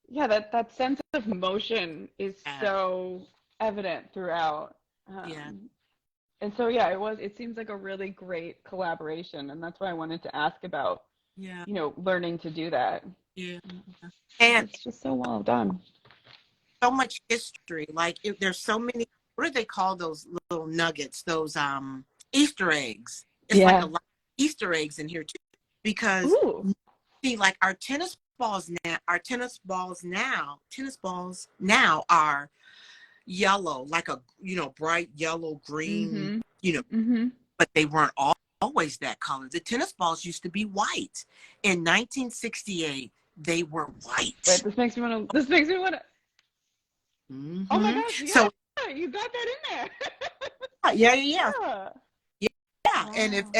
[SPEAKER 1] yeah, that sense of motion is
[SPEAKER 2] yeah,
[SPEAKER 1] so evident throughout.
[SPEAKER 2] yeah,
[SPEAKER 1] And so yeah, it seems like a really great collaboration and that's why I wanted to ask about,
[SPEAKER 2] yeah,
[SPEAKER 1] you know, learning to do that.
[SPEAKER 2] yeah.
[SPEAKER 1] Because
[SPEAKER 2] And
[SPEAKER 1] it's just so well done.
[SPEAKER 2] so much history. Like if there's so many, what do they call those little nuggets? Those Easter eggs. It's like a
[SPEAKER 1] Yeah.
[SPEAKER 2] lot of Easter eggs in here too. Because
[SPEAKER 1] Ooh.
[SPEAKER 2] see, like our tennis balls now are yellow, like a bright yellow, green,
[SPEAKER 1] Mhm. Mhm.
[SPEAKER 2] but they weren't always that color. The tennis balls used to be white. In 1968, they were
[SPEAKER 1] Wait,
[SPEAKER 2] white.
[SPEAKER 1] this makes me want to Oh my
[SPEAKER 2] Hmm.
[SPEAKER 1] gosh, yeah.
[SPEAKER 2] So
[SPEAKER 1] You got that in there.
[SPEAKER 2] yeah, yeah,
[SPEAKER 1] Yeah.
[SPEAKER 2] yeah, yeah. And if
[SPEAKER 1] Wow.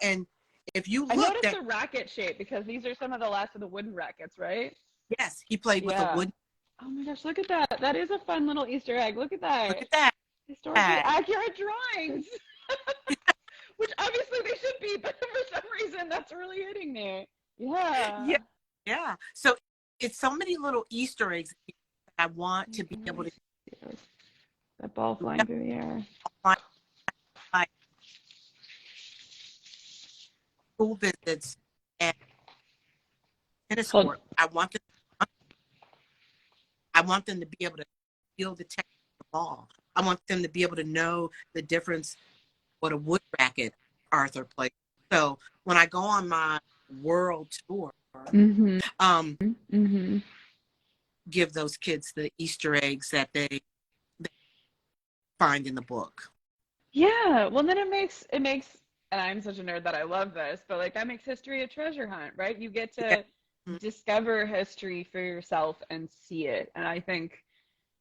[SPEAKER 2] and if you
[SPEAKER 1] I
[SPEAKER 2] looked
[SPEAKER 1] noticed
[SPEAKER 2] at,
[SPEAKER 1] the racket shape because these are some of the last of the wooden rackets, right?
[SPEAKER 2] yes, he played with a
[SPEAKER 1] Yeah.
[SPEAKER 2] wooden.
[SPEAKER 1] Oh my gosh, look at that. That is a fun little Easter egg. Look at
[SPEAKER 2] Look
[SPEAKER 1] that.
[SPEAKER 2] at that.
[SPEAKER 1] Historically accurate drawings. Which obviously they should be, but for some reason that's really hitting me.
[SPEAKER 2] Yeah,
[SPEAKER 1] Yeah.
[SPEAKER 2] yeah. So it's so many little Easter eggs that I want
[SPEAKER 1] You
[SPEAKER 2] to be
[SPEAKER 1] can
[SPEAKER 2] able
[SPEAKER 1] really
[SPEAKER 2] to
[SPEAKER 1] see those. That ball flying through the air.
[SPEAKER 2] find my school visits and tennis
[SPEAKER 1] Hold.
[SPEAKER 2] court. I want them to be able to feel the texture of the ball. I want them to be able to know the difference what a wood racket Arthur played. So when I go on my world tour,
[SPEAKER 1] Mhm.
[SPEAKER 2] um,
[SPEAKER 1] Mhm.
[SPEAKER 2] give those kids the Easter eggs that they find in the book.
[SPEAKER 1] Yeah, well then it makes and I'm such a nerd that I love this, but like that makes history a treasure hunt, right? You get
[SPEAKER 2] Yeah.
[SPEAKER 1] to discover history for yourself and see it. And I think,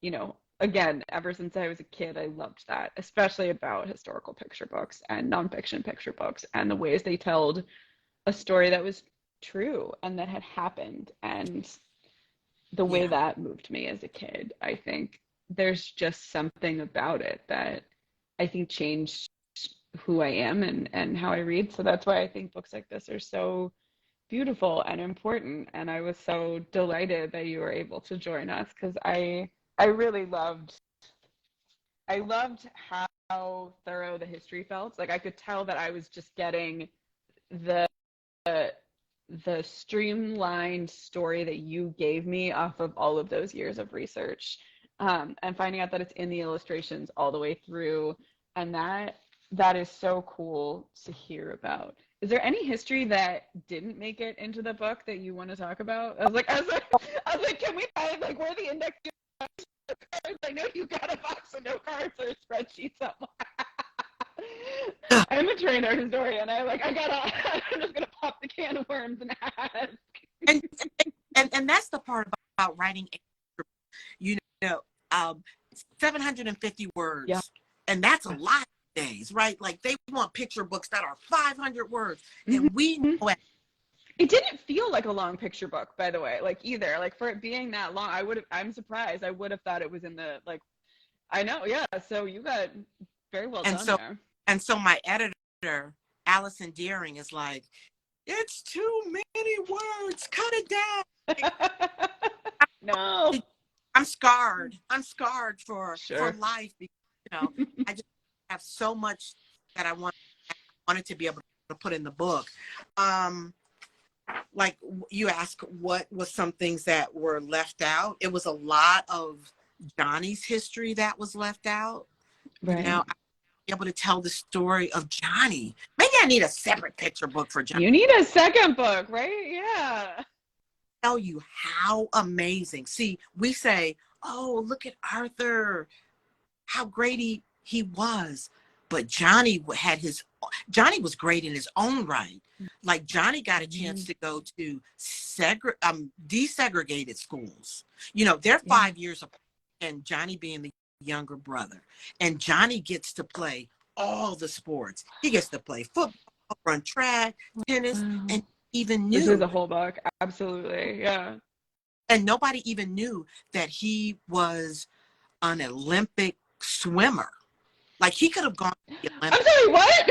[SPEAKER 1] you know, again, ever since I was a kid, I loved that, especially about historical picture books and nonfiction picture books and the ways they told a story that was true and that had happened and the way
[SPEAKER 2] Yeah.
[SPEAKER 1] that moved me as a kid. I think there's just something about it that I think changed who I am and how I read. So that's why I think books like this are so beautiful and important. And I was so delighted that you were able to join us because I really loved how thorough the history felt. Like I could tell that I was just getting the the streamlined story that you gave me off of all of those years of research, and finding out that it's in the illustrations all the way through, and that is so cool to hear about. Is there any history that didn't make it into the book that you want to talk about? I was like, can we find like where the index cards? I know you got a box of note cards or a spreadsheet somewhere. I'm a trained art historian. I'm just gonna pop the can of worms and ask.
[SPEAKER 2] and and that's the part about writing, you know, 750
[SPEAKER 1] Yeah.
[SPEAKER 2] words, and that's a lot of days, right? Like they want picture books that are 500 words,
[SPEAKER 1] Mm-hmm.
[SPEAKER 2] and we know it.
[SPEAKER 1] It didn't feel like a long picture book, by the way, like either. Like for it being that long, I'm surprised. I would have thought it was in the like I know, yeah. So you got very well
[SPEAKER 2] and
[SPEAKER 1] done
[SPEAKER 2] so
[SPEAKER 1] there.
[SPEAKER 2] and so my editor Allison Deering is like, it's too many words, cut it down.
[SPEAKER 1] No.
[SPEAKER 2] I'm scarred for
[SPEAKER 1] Sure.
[SPEAKER 2] life because I just have so much that I wanted to be able to put in the book. Like you asked what was some things that were left out. It was a lot of Johnny's history that was left out.
[SPEAKER 1] Right.
[SPEAKER 2] I be able to tell the story of Johnny. Maybe I need a separate picture book for Johnny.
[SPEAKER 1] You need a second book, right? Yeah.
[SPEAKER 2] Tell you how amazing. See, we say, "Oh, look at Arthur, how great he was," but Johnny was great in his own right. Like Johnny got a chance
[SPEAKER 1] Mhm.
[SPEAKER 2] to go to desegregated schools. They're
[SPEAKER 1] Yeah.
[SPEAKER 2] 5 years apart, and Johnny being the younger brother, and Johnny gets to play all the sports. He gets to play football, run track, tennis,
[SPEAKER 1] Wow.
[SPEAKER 2] and even
[SPEAKER 1] This is
[SPEAKER 2] knew.
[SPEAKER 1] a whole book. Absolutely. Yeah.
[SPEAKER 2] And nobody even knew that he was an Olympic swimmer. Like he could have gone to the
[SPEAKER 1] I'm
[SPEAKER 2] Olympics.
[SPEAKER 1] sorry, what?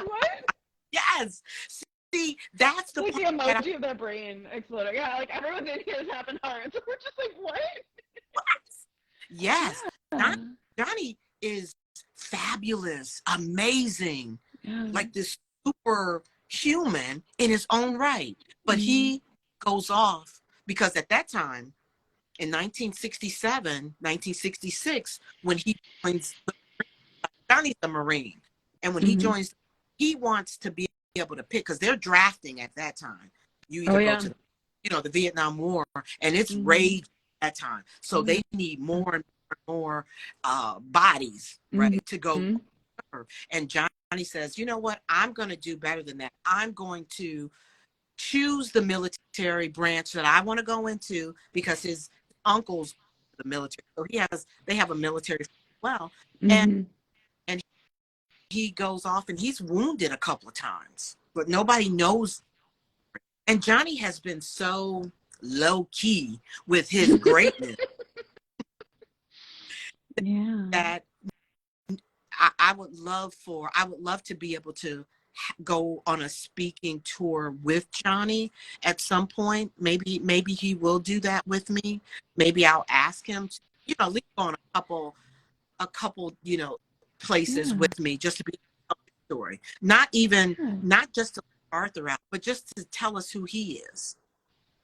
[SPEAKER 1] What?
[SPEAKER 2] Yes. See, that's the
[SPEAKER 1] Like the
[SPEAKER 2] part that
[SPEAKER 1] emoji of their brain exploding. Yeah, like everyone's in here is having hearts. We're just like, what?
[SPEAKER 2] yes.
[SPEAKER 1] Yeah.
[SPEAKER 2] Johnny is fabulous, amazing,
[SPEAKER 1] Yeah.
[SPEAKER 2] like this super human in his own right. But
[SPEAKER 1] Mm-hmm.
[SPEAKER 2] he goes off because at that time, in 1967, 1966, when he joins, Johnny's a Marine. And when he
[SPEAKER 1] Mm-hmm.
[SPEAKER 2] joins, he wants to be able to pick, because they're drafting at that time. You
[SPEAKER 1] Oh
[SPEAKER 2] either go
[SPEAKER 1] yeah.
[SPEAKER 2] to, the Vietnam War, and it's
[SPEAKER 1] Mm-hmm.
[SPEAKER 2] rage at that time. So
[SPEAKER 1] Oh yeah.
[SPEAKER 2] they need more and more bodies, right, to go.
[SPEAKER 1] Mm-hmm.
[SPEAKER 2] And Johnny says, you know what? I'm going to do better than that. I'm going to choose the military branch that I want to go into, because his uncle's the military. So they have a military as well. And
[SPEAKER 1] Mm-hmm.
[SPEAKER 2] and he goes off and he's wounded a couple of times, but nobody knows. And Johnny has been so low key with his greatness
[SPEAKER 1] Yeah.
[SPEAKER 2] that I would love to be able to go on a speaking tour with Johnny at some point. Maybe he will do that with me. Maybe I'll ask him to, at least go on a couple, places
[SPEAKER 1] Yeah.
[SPEAKER 2] with me, just to be a story.
[SPEAKER 1] Yeah.
[SPEAKER 2] Not just to let Arthur out, but just to tell us who he is.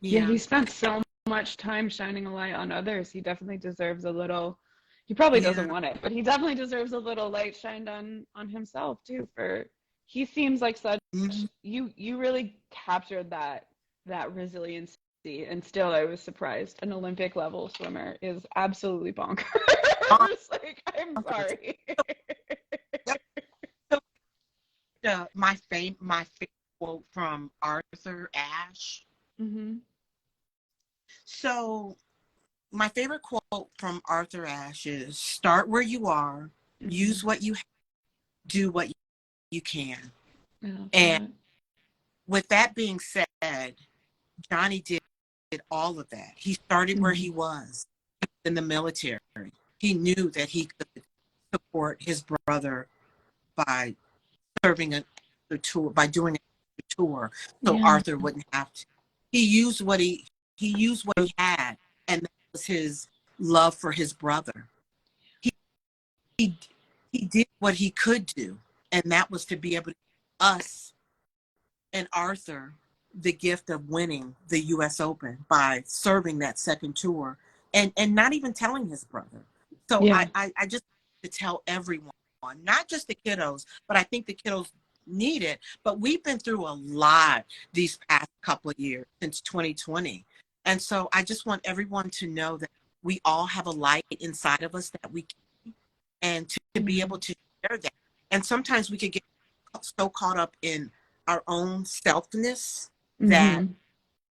[SPEAKER 1] Yeah,
[SPEAKER 2] Yeah.
[SPEAKER 1] he spent so much time shining a light on others. He definitely deserves a little. He probably
[SPEAKER 2] Yeah.
[SPEAKER 1] doesn't want it, but he definitely deserves a little light shined on himself too. For he seems like such
[SPEAKER 2] Mm-hmm.
[SPEAKER 1] you really captured that resiliency, and still I was surprised. An Olympic level swimmer is absolutely bonkers. Like, I'm sorry.
[SPEAKER 2] So, my favorite quote from Arthur Ashe.
[SPEAKER 1] Hmm.
[SPEAKER 2] So my favorite quote from Arthur Ashe is, start where you are,
[SPEAKER 1] Hmm.
[SPEAKER 2] use what you have, do what you can.
[SPEAKER 1] I love
[SPEAKER 2] And
[SPEAKER 1] that.
[SPEAKER 2] with that being said, Johnny did all of that. He started where
[SPEAKER 1] Hmm.
[SPEAKER 2] he was in the military. He knew that he could support his brother by serving a tour, by doing a tour, so
[SPEAKER 1] Yeah.
[SPEAKER 2] Arthur wouldn't have to. He used what he had, and that was his love for his brother. He he, he did what he could do, and that was to be able to give us and Arthur the gift of winning the U.S. Open by serving that second tour, and not even telling his brother. So
[SPEAKER 1] Yeah.
[SPEAKER 2] I just to tell everyone, not just the kiddos, but I think the kiddos need it. But we've been through a lot these past couple of years since 2020. And so I just want everyone to know that we all have a light inside of us that we can, and to be
[SPEAKER 1] Yeah.
[SPEAKER 2] able to share that. And sometimes we could get so caught up in our own selfness that
[SPEAKER 1] Hmm.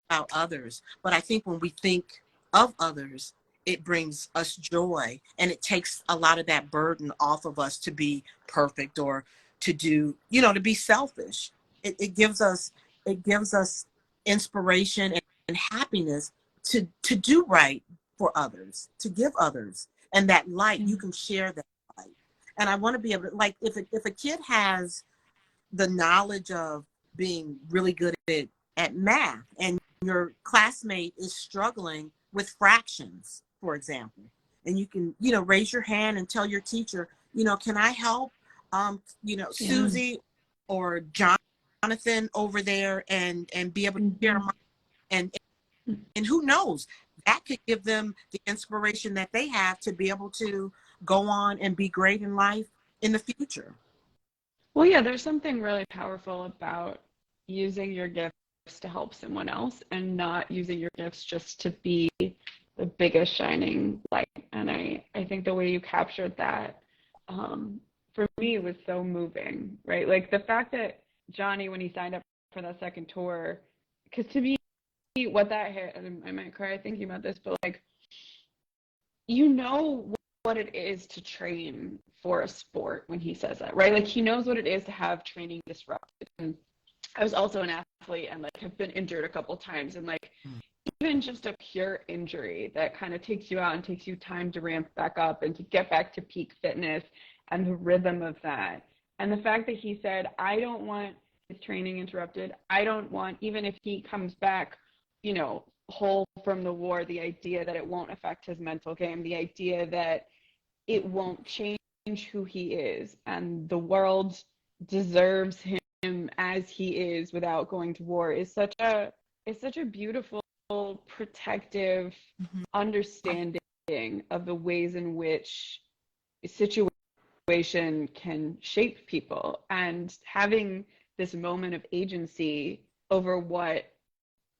[SPEAKER 2] about others. But I think when we think of others, it brings us joy, and it takes a lot of that burden off of us to be perfect, or to do, to be selfish. It gives us inspiration and happiness to do right for others, to give others, and that light,
[SPEAKER 1] Yeah.
[SPEAKER 2] you can share that light. And I want to be able to, like, if a kid has the knowledge of being really good at math, and your classmate is struggling with fractions, for example, and you can, raise your hand and tell your teacher, can I help,
[SPEAKER 1] Yeah.
[SPEAKER 2] Susie or Jonathan over there, and be able to share
[SPEAKER 1] Hmm.
[SPEAKER 2] my, and who knows, that could give them the inspiration that they have to be able to go on and be great in life in the future.
[SPEAKER 1] Well, yeah, there's something really powerful about using your gifts to help someone else and not using your gifts just to be the biggest shining light. And I think the way you captured that, for me, was so moving, right? Like the fact that Johnny, when he signed up for that second tour, because to me, what that hit, and I might cry thinking about this, but like, you know what what it is to train for a sport when he says that, right? Like he knows what it is to have training disrupted. And I was also an athlete and like have been injured a couple times, and like even just a pure injury that kind of takes you out and takes you time to ramp back up and to get back to peak fitness and the rhythm of that. And the fact that he said, I don't want his training interrupted. I don't want, even if he comes back, you know, whole from the war, the idea that it won't affect his mental game, the idea that it won't change who he is, and the world deserves him as he is without going to war is such a beautiful, protective understanding of the ways in which a situation can shape people, and having this moment of agency over what,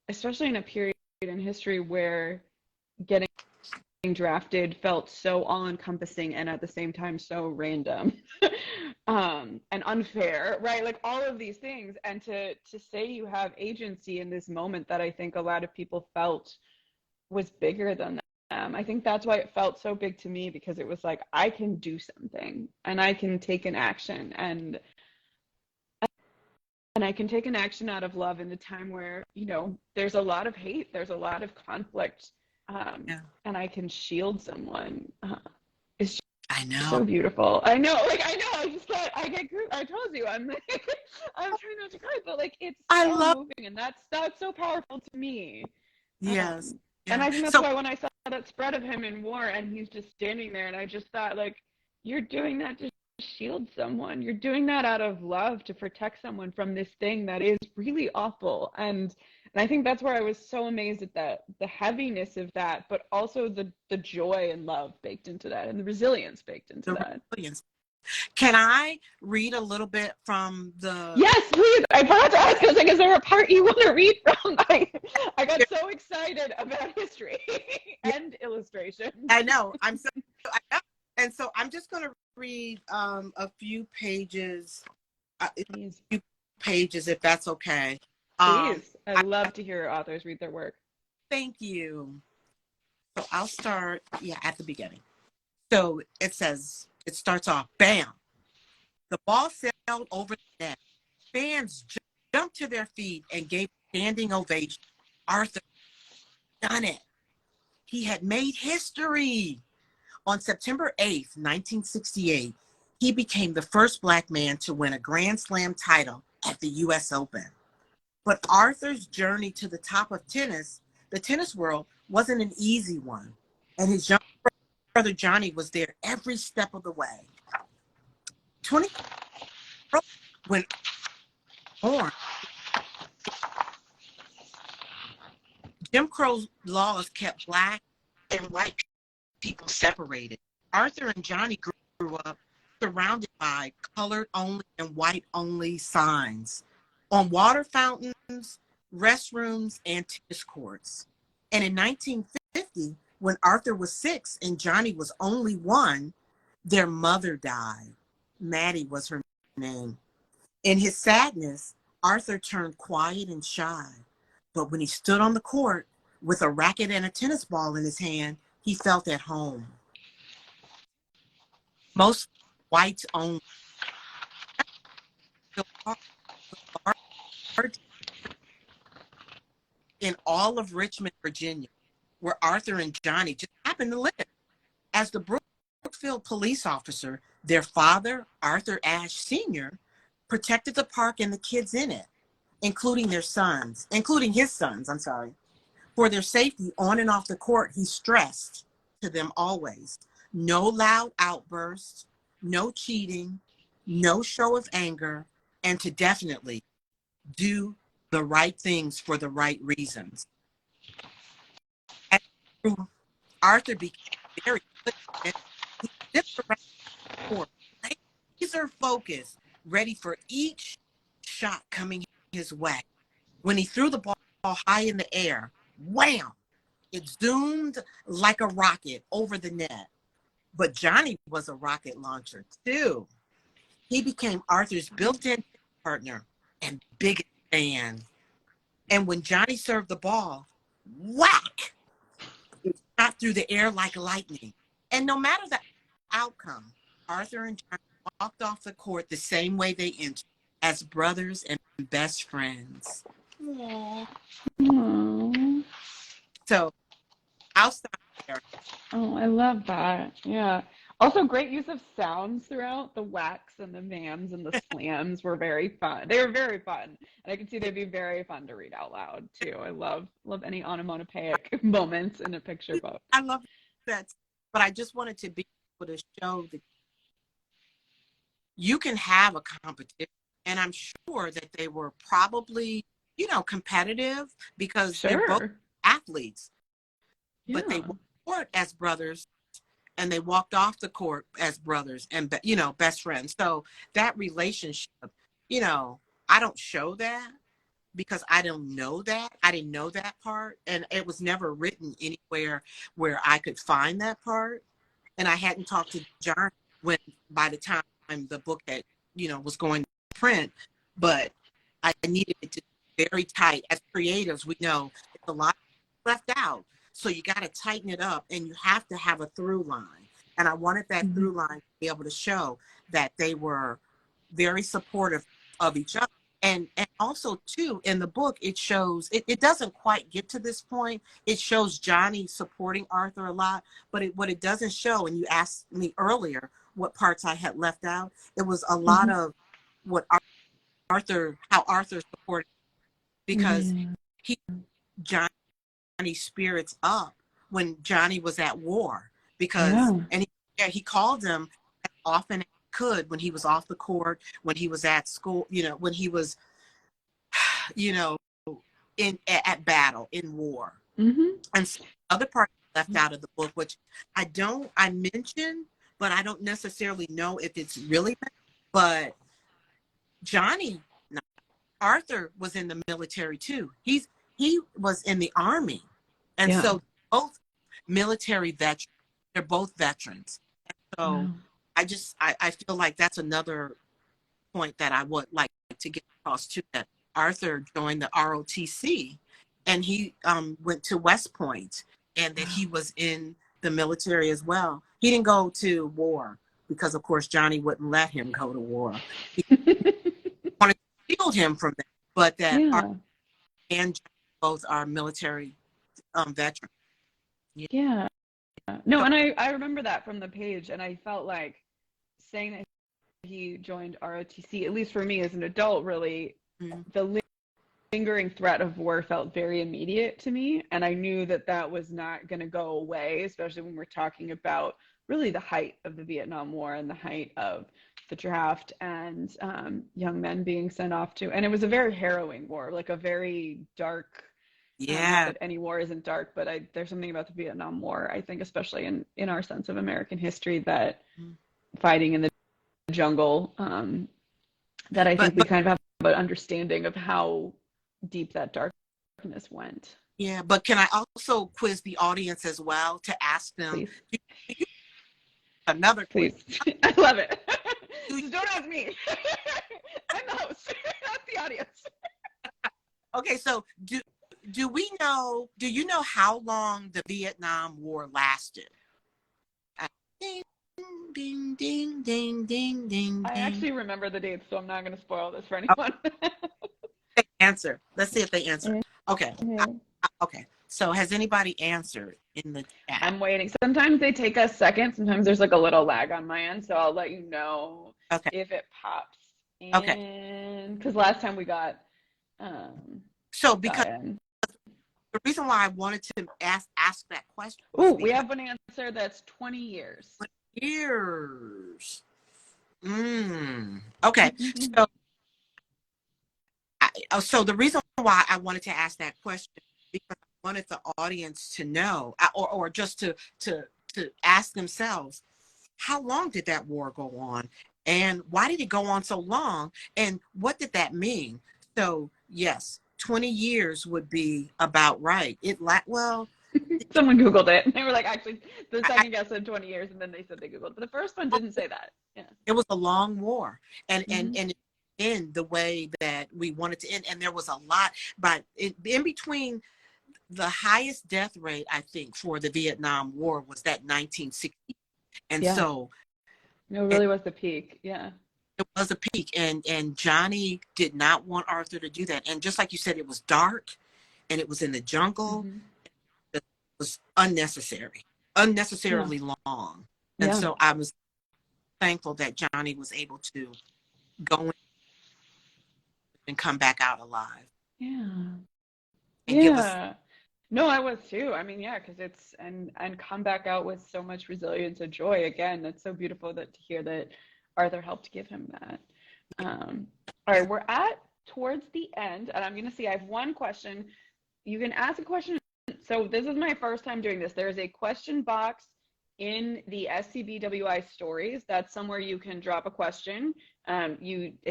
[SPEAKER 1] especially in a period in history where getting drafted felt so all-encompassing and at the same time so random and unfair, right? Like all of these things, and to say you have agency in this moment that I think a lot of people felt was bigger than them. I think that's why it felt so big to me, because it was like, I can do something and I can take an action, and I can take an action out of love in the time where, you know, there's a lot of hate, there's a lot of conflict, and I can shield someone. It's just
[SPEAKER 2] I know.
[SPEAKER 1] so beautiful. I know. I just thought I told you I'm like, I'm trying not to cry, but like it's so moving, and that's so powerful to me.
[SPEAKER 2] Yes.
[SPEAKER 1] And I think that's why when I saw that spread of him in war and he's just standing there, and I just thought, like, you're doing that to shield someone. You're doing that out of love to protect someone from this thing that is really awful. And I think that's where I was so amazed at that, the heaviness of that, but also the joy and love baked into that, and the resilience baked into that.
[SPEAKER 2] Resilience. Can I read a little bit from the...
[SPEAKER 1] Yes, please. I forgot to ask. I was like, is there a part you want to read from? I got so excited about history and illustration.
[SPEAKER 2] I know. And so I'm just going to read a few pages. If that's okay.
[SPEAKER 1] Please. I love to hear authors read their work.
[SPEAKER 2] Thank you. So I'll start, at the beginning. So it starts off, bam. The ball sailed over the net. Fans jumped to their feet and gave a standing ovation. Arthur done it. He had made history. On September 8th, 1968, he became the first Black man to win a Grand Slam title at the U.S. Open. But Arthur's journey to the top of tennis, the tennis world, wasn't an easy one. And his young brother Johnny was there every step of the way. 20 when born, Jim Crow laws kept Black and white people separated. Arthur and Johnny grew up surrounded by colored only and white only signs on water fountains, restrooms, and tennis courts. And in 1950, when Arthur was 6 and Johnny was only 1, their mother died. Maddie was her name. In his sadness, Arthur turned quiet and shy. But when he stood on the court with a racket and a tennis ball in his hand, he felt at home. Most whites only. In all of Richmond, Virginia, where Arthur and Johnny just happened to live. As the Brookfield police officer, their father, Arthur Ashe Sr., protected the park and the kids in it, including his sons. For their safety on and off the court, he stressed to them always, no loud outbursts, no cheating, no show of anger, and to definitely do the right things for the right reasons. Arthur became very good at he zipped around the court, laser focused, ready for each shot coming his way. When he threw the ball high in the air, wham! It zoomed like a rocket over the net. But Johnny was a rocket launcher too. He became Arthur's built-in partner and biggest fan. And when Johnny served the ball, whack! It shot through the air like lightning. And no matter the outcome, Arthur and John walked off the court the same way they entered, as brothers and best friends.
[SPEAKER 1] Aww.
[SPEAKER 2] So I'll stop there.
[SPEAKER 1] Oh, I love that. Yeah. Also, great use of sounds throughout. The whacks and the mams and the slams were very fun. They were very fun, and I can see they'd be very fun to read out loud too. I love any onomatopoeic moments in a picture book.
[SPEAKER 2] I love that, but I just wanted to be able to show that you can have a competition, and I'm sure that they were probably, competitive because they're both
[SPEAKER 1] Sure.
[SPEAKER 2] athletes, but they
[SPEAKER 1] Yeah.
[SPEAKER 2] were as brothers, and they walked off the court as brothers and best friends. So that relationship, I don't show that because I don't know that. I didn't know that part, and it was never written anywhere where I could find that part. And I hadn't talked to John when by the time the book had was going to print, but I needed it to be very tight. As creatives, we know it's a lot left out. So you got to tighten it up, and you have to have a through line. And I wanted that through line to be able to show that they were very supportive of each other. And also, too, in the book, it shows, it doesn't quite get to this point. It shows Johnny supporting Arthur a lot, but what it doesn't show, and you asked me earlier what parts I had left out, it was a lot of what how Arthur supported, because Johnny's spirits up when Johnny was at war, because he called him as often as he could when he was off the court, when he was at school, when he was at battle, in war. And so other part left out of the book, which I mentioned, but I don't necessarily know if it's really, but Arthur was in the military too. He was in the Army. And so both military veterans, they're both veterans. And so I feel like that's another point that I would like to get across too, that Arthur joined the ROTC, and he went to West Point, and that he was in the military as well. He didn't go to war because, of course, Johnny wouldn't let him go to war. He wanted to shield him from that, but that Arthur and Johnny both are military veterans.
[SPEAKER 1] Yeah. No, and I remember that from the page, and I felt like saying that he joined ROTC, at least for me as an adult, really, the lingering threat of war felt very immediate to me, and I knew that was not going to go away, especially when we're talking about really the height of the Vietnam War and the height of the draft and young men being sent off to, and it was a very harrowing war, like a very dark, not that any war isn't dark, but there's something about the Vietnam War, I think, especially in our sense of American history, that fighting in the jungle, that I think we kind of have an understanding of how deep that darkness went.
[SPEAKER 2] Yeah, but can I also quiz the audience as well to ask them?
[SPEAKER 1] Please.
[SPEAKER 2] Another quiz.
[SPEAKER 1] Please. I love it. Just don't ask me. I'm the host, not the audience.
[SPEAKER 2] Okay, so do you know how long the Vietnam War lasted? Ding, ding, ding, ding, ding, ding.
[SPEAKER 1] I actually remember the dates, so I'm not going to spoil this for anyone.
[SPEAKER 2] Answer. Let's see if they answer. Okay. Okay. So has anybody answered in the chat?
[SPEAKER 1] I'm waiting. Sometimes they take a second. Sometimes there's like a little lag on my end, so I'll let you know if it pops in. Okay. Because last time we got
[SPEAKER 2] so because the reason why I wanted to ask that question.
[SPEAKER 1] Oh, we have an answer that's 20 years.
[SPEAKER 2] 20 years. Okay. So the reason why I wanted to ask that question, because I wanted the audience to know, or just to ask themselves, how long did that war go on, and why did it go on so long, and what did that mean? So yes, 20 years would be about right. Someone
[SPEAKER 1] Googled it. They were like, actually, the second guess said 20 years, and then they said they Googled. But the first one didn't say that. Yeah.
[SPEAKER 2] It was a long war, and it ended the way that we wanted to end. And there was a lot, but in between, the highest death rate, I think, for the Vietnam War was that 1960. And
[SPEAKER 1] Yeah.
[SPEAKER 2] so
[SPEAKER 1] No, it
[SPEAKER 2] it,
[SPEAKER 1] really was the peak. Yeah.
[SPEAKER 2] it was a peak, and Johnny did not want Arthur to do that. And just like you said, it was dark, and it was in the jungle.
[SPEAKER 1] Mm-hmm.
[SPEAKER 2] It was
[SPEAKER 1] Yeah.
[SPEAKER 2] unnecessarily long. And
[SPEAKER 1] Yeah.
[SPEAKER 2] so I was thankful that Johnny was able to go in and come back out alive
[SPEAKER 1] Yeah.
[SPEAKER 2] and give us.
[SPEAKER 1] Yeah. No, I was too. I mean, yeah, because it's and come back out with so much resilience and joy. Again, that's so beautiful that to hear that Arthur helped give him that. Um, all right, we're at towards the end, and I'm gonna see. I have one question. You can ask a question. So this is my first time doing this. There is a question box in the SCBWI stories. That's somewhere you can drop a question. I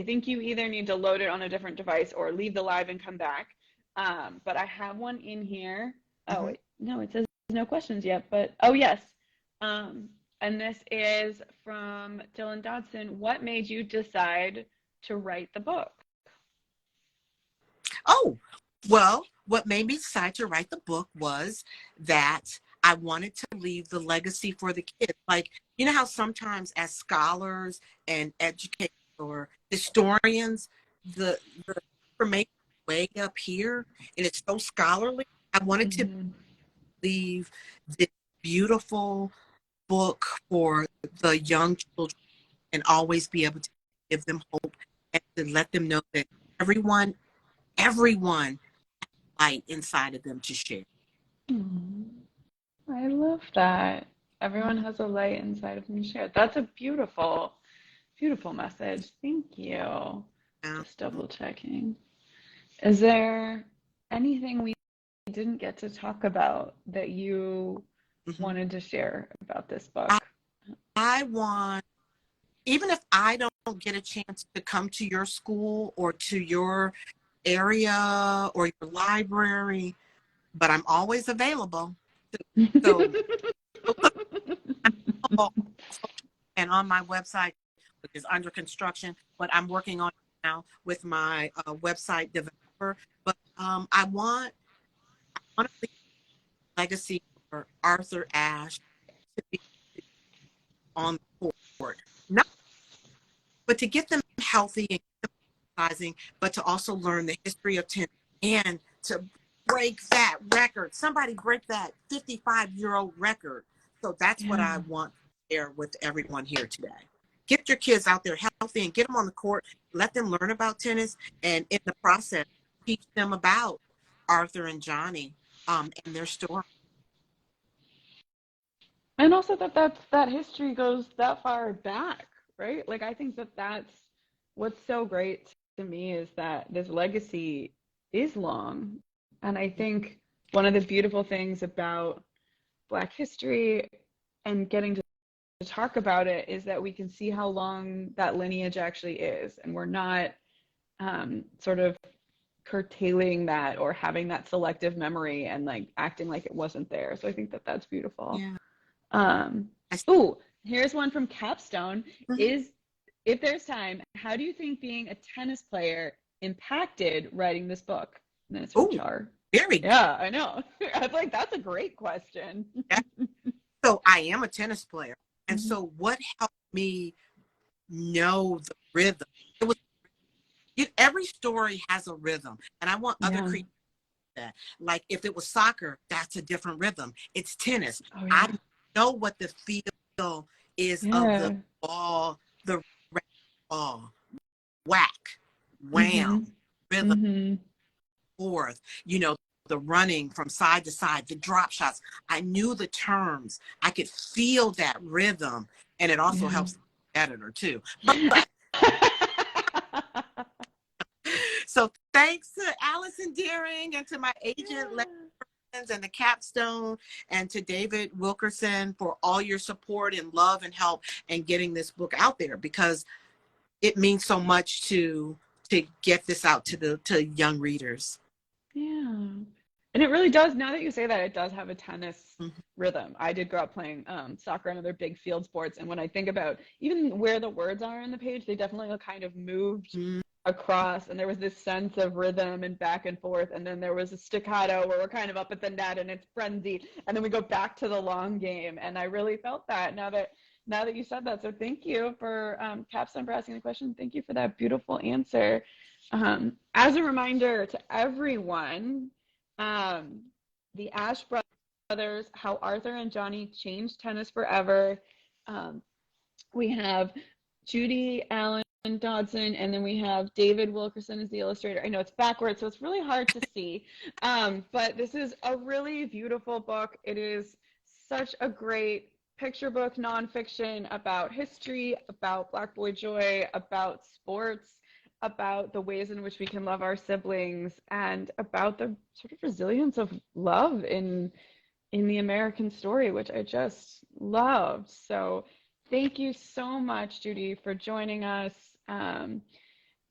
[SPEAKER 1] think you either need to load it on a different device or leave the live and come back. But I have one in here. Oh,
[SPEAKER 2] Mhm.
[SPEAKER 1] wait, no, it says no questions yet, but oh, yes. And this is from Dylan Dodson. What made you decide to write the book?
[SPEAKER 2] Oh, well, what made me decide to write the book was that I wanted to leave the legacy for the kids. Like, you know how sometimes as scholars and educators or historians, the information way up here and it's so scholarly. I wanted to
[SPEAKER 1] Mm-hmm.
[SPEAKER 2] leave this beautiful book for the young children and always be able to give them hope and to let them know that everyone light inside of them to share.
[SPEAKER 1] I love that. Everyone has a light inside of them to share. That's a beautiful, beautiful message. Thank you.
[SPEAKER 2] Yeah.
[SPEAKER 1] Just double checking. Is there anything we didn't get to talk about that you
[SPEAKER 2] Mhm.
[SPEAKER 1] wanted to share about this
[SPEAKER 2] I,
[SPEAKER 1] book?
[SPEAKER 2] I want, even if I don't get a chance to come to your school or to your area or your library, but I'm always available. So and on my website, which is under construction, but I'm working on it now with my website developer. But I want to leave a legacy for Arthur Ashe to be on the court, not but to get them healthy and exercising, but to also learn the history of tennis and to break that record. Somebody break that 55-year-old record. So that's what
[SPEAKER 1] Yeah.
[SPEAKER 2] I want to share with everyone here today. Get your kids out there healthy and get them on the court. Let them learn about tennis, and in the process, teach them about Arthur and Johnny and their story.
[SPEAKER 1] And also that history goes that far back, right? Like I think that's what's so great to me is that this legacy is long. And I think one of the beautiful things about Black history and getting to talk about it is that we can see how long that lineage actually is, and we're not sort of curtailing that or having that selective memory and like acting like it wasn't there. So I think that that's beautiful.
[SPEAKER 2] Yeah.
[SPEAKER 1] Um,
[SPEAKER 2] I,
[SPEAKER 1] oh, here's one from Capstone.
[SPEAKER 2] mhm.
[SPEAKER 1] Is if there's time, how do you think being a tennis player impacted writing this book? And then it's from
[SPEAKER 2] Oh,
[SPEAKER 1] Char.
[SPEAKER 2] very good.
[SPEAKER 1] Yeah, I know. I was like, that's a great question.
[SPEAKER 2] So I am a tennis player. And
[SPEAKER 1] Mhm.
[SPEAKER 2] so what helped me know the rhythm? It was every story has a rhythm. And I want other
[SPEAKER 1] Yeah.
[SPEAKER 2] creators that. Like if it was soccer, that's a different rhythm. It's tennis.
[SPEAKER 1] Oh
[SPEAKER 2] I
[SPEAKER 1] yeah.
[SPEAKER 2] know what the feel is of the
[SPEAKER 1] Yeah.
[SPEAKER 2] ball, the ball, whack, wham,
[SPEAKER 1] Mhm.
[SPEAKER 2] rhythm,
[SPEAKER 1] Mhm.
[SPEAKER 2] forth, the running from side to side, the drop shots. I knew the terms. I could feel that rhythm. And it also
[SPEAKER 1] Yeah.
[SPEAKER 2] helps the editor too. But so thanks to Allison Deering and to my agent, and the Capstone and to David Wilkerson for all your support and love and help and getting this book out there because it means so much to get this out to young readers.
[SPEAKER 1] Yeah. And it really does, now that you say that, it does have a tennis
[SPEAKER 2] Mhm.
[SPEAKER 1] rhythm. I did grow up playing soccer and other big field sports. And when I think about even where the words are on the page, they definitely kind of moved
[SPEAKER 2] Mhm.
[SPEAKER 1] across. And there was this sense of rhythm and back and forth. And then there was a staccato where we're kind of up at the net and it's frenzy. And then we go back to the long game. And I really felt that now that you said that. So thank you for Capstone for asking the question. Thank you for that beautiful answer. As a reminder to everyone, the ASHE brothers, How Arthur and Johnny Changed Tennis Forever. We have Judy, Allen, Dodson, and then we have David Wilkerson as the illustrator. I know it's backwards, so it's really hard to see. But this is a really beautiful book. It is such a great picture book, nonfiction about history, about Black Boy Joy, about sports, about the ways in which we can love our siblings, and about the sort of resilience of love in the American story, which I just loved. So thank you so much, Judy, for joining us. And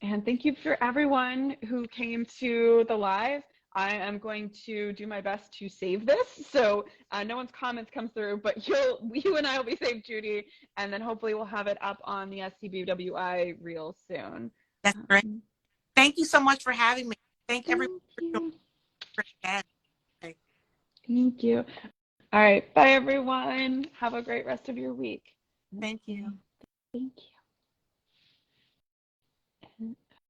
[SPEAKER 1] thank you for everyone who came to the live. I am going to do my best to save this, so no one's comments come through, but you and I will be saved, Judy, and then hopefully we'll have it up on the SCBWI real soon.
[SPEAKER 2] That's great. Thank you so much for having me. Thank everyone for
[SPEAKER 1] You.
[SPEAKER 2] joining.
[SPEAKER 1] Thank you. All right, bye everyone. Have a great rest of your week.
[SPEAKER 2] Thank you.
[SPEAKER 1] Thank you.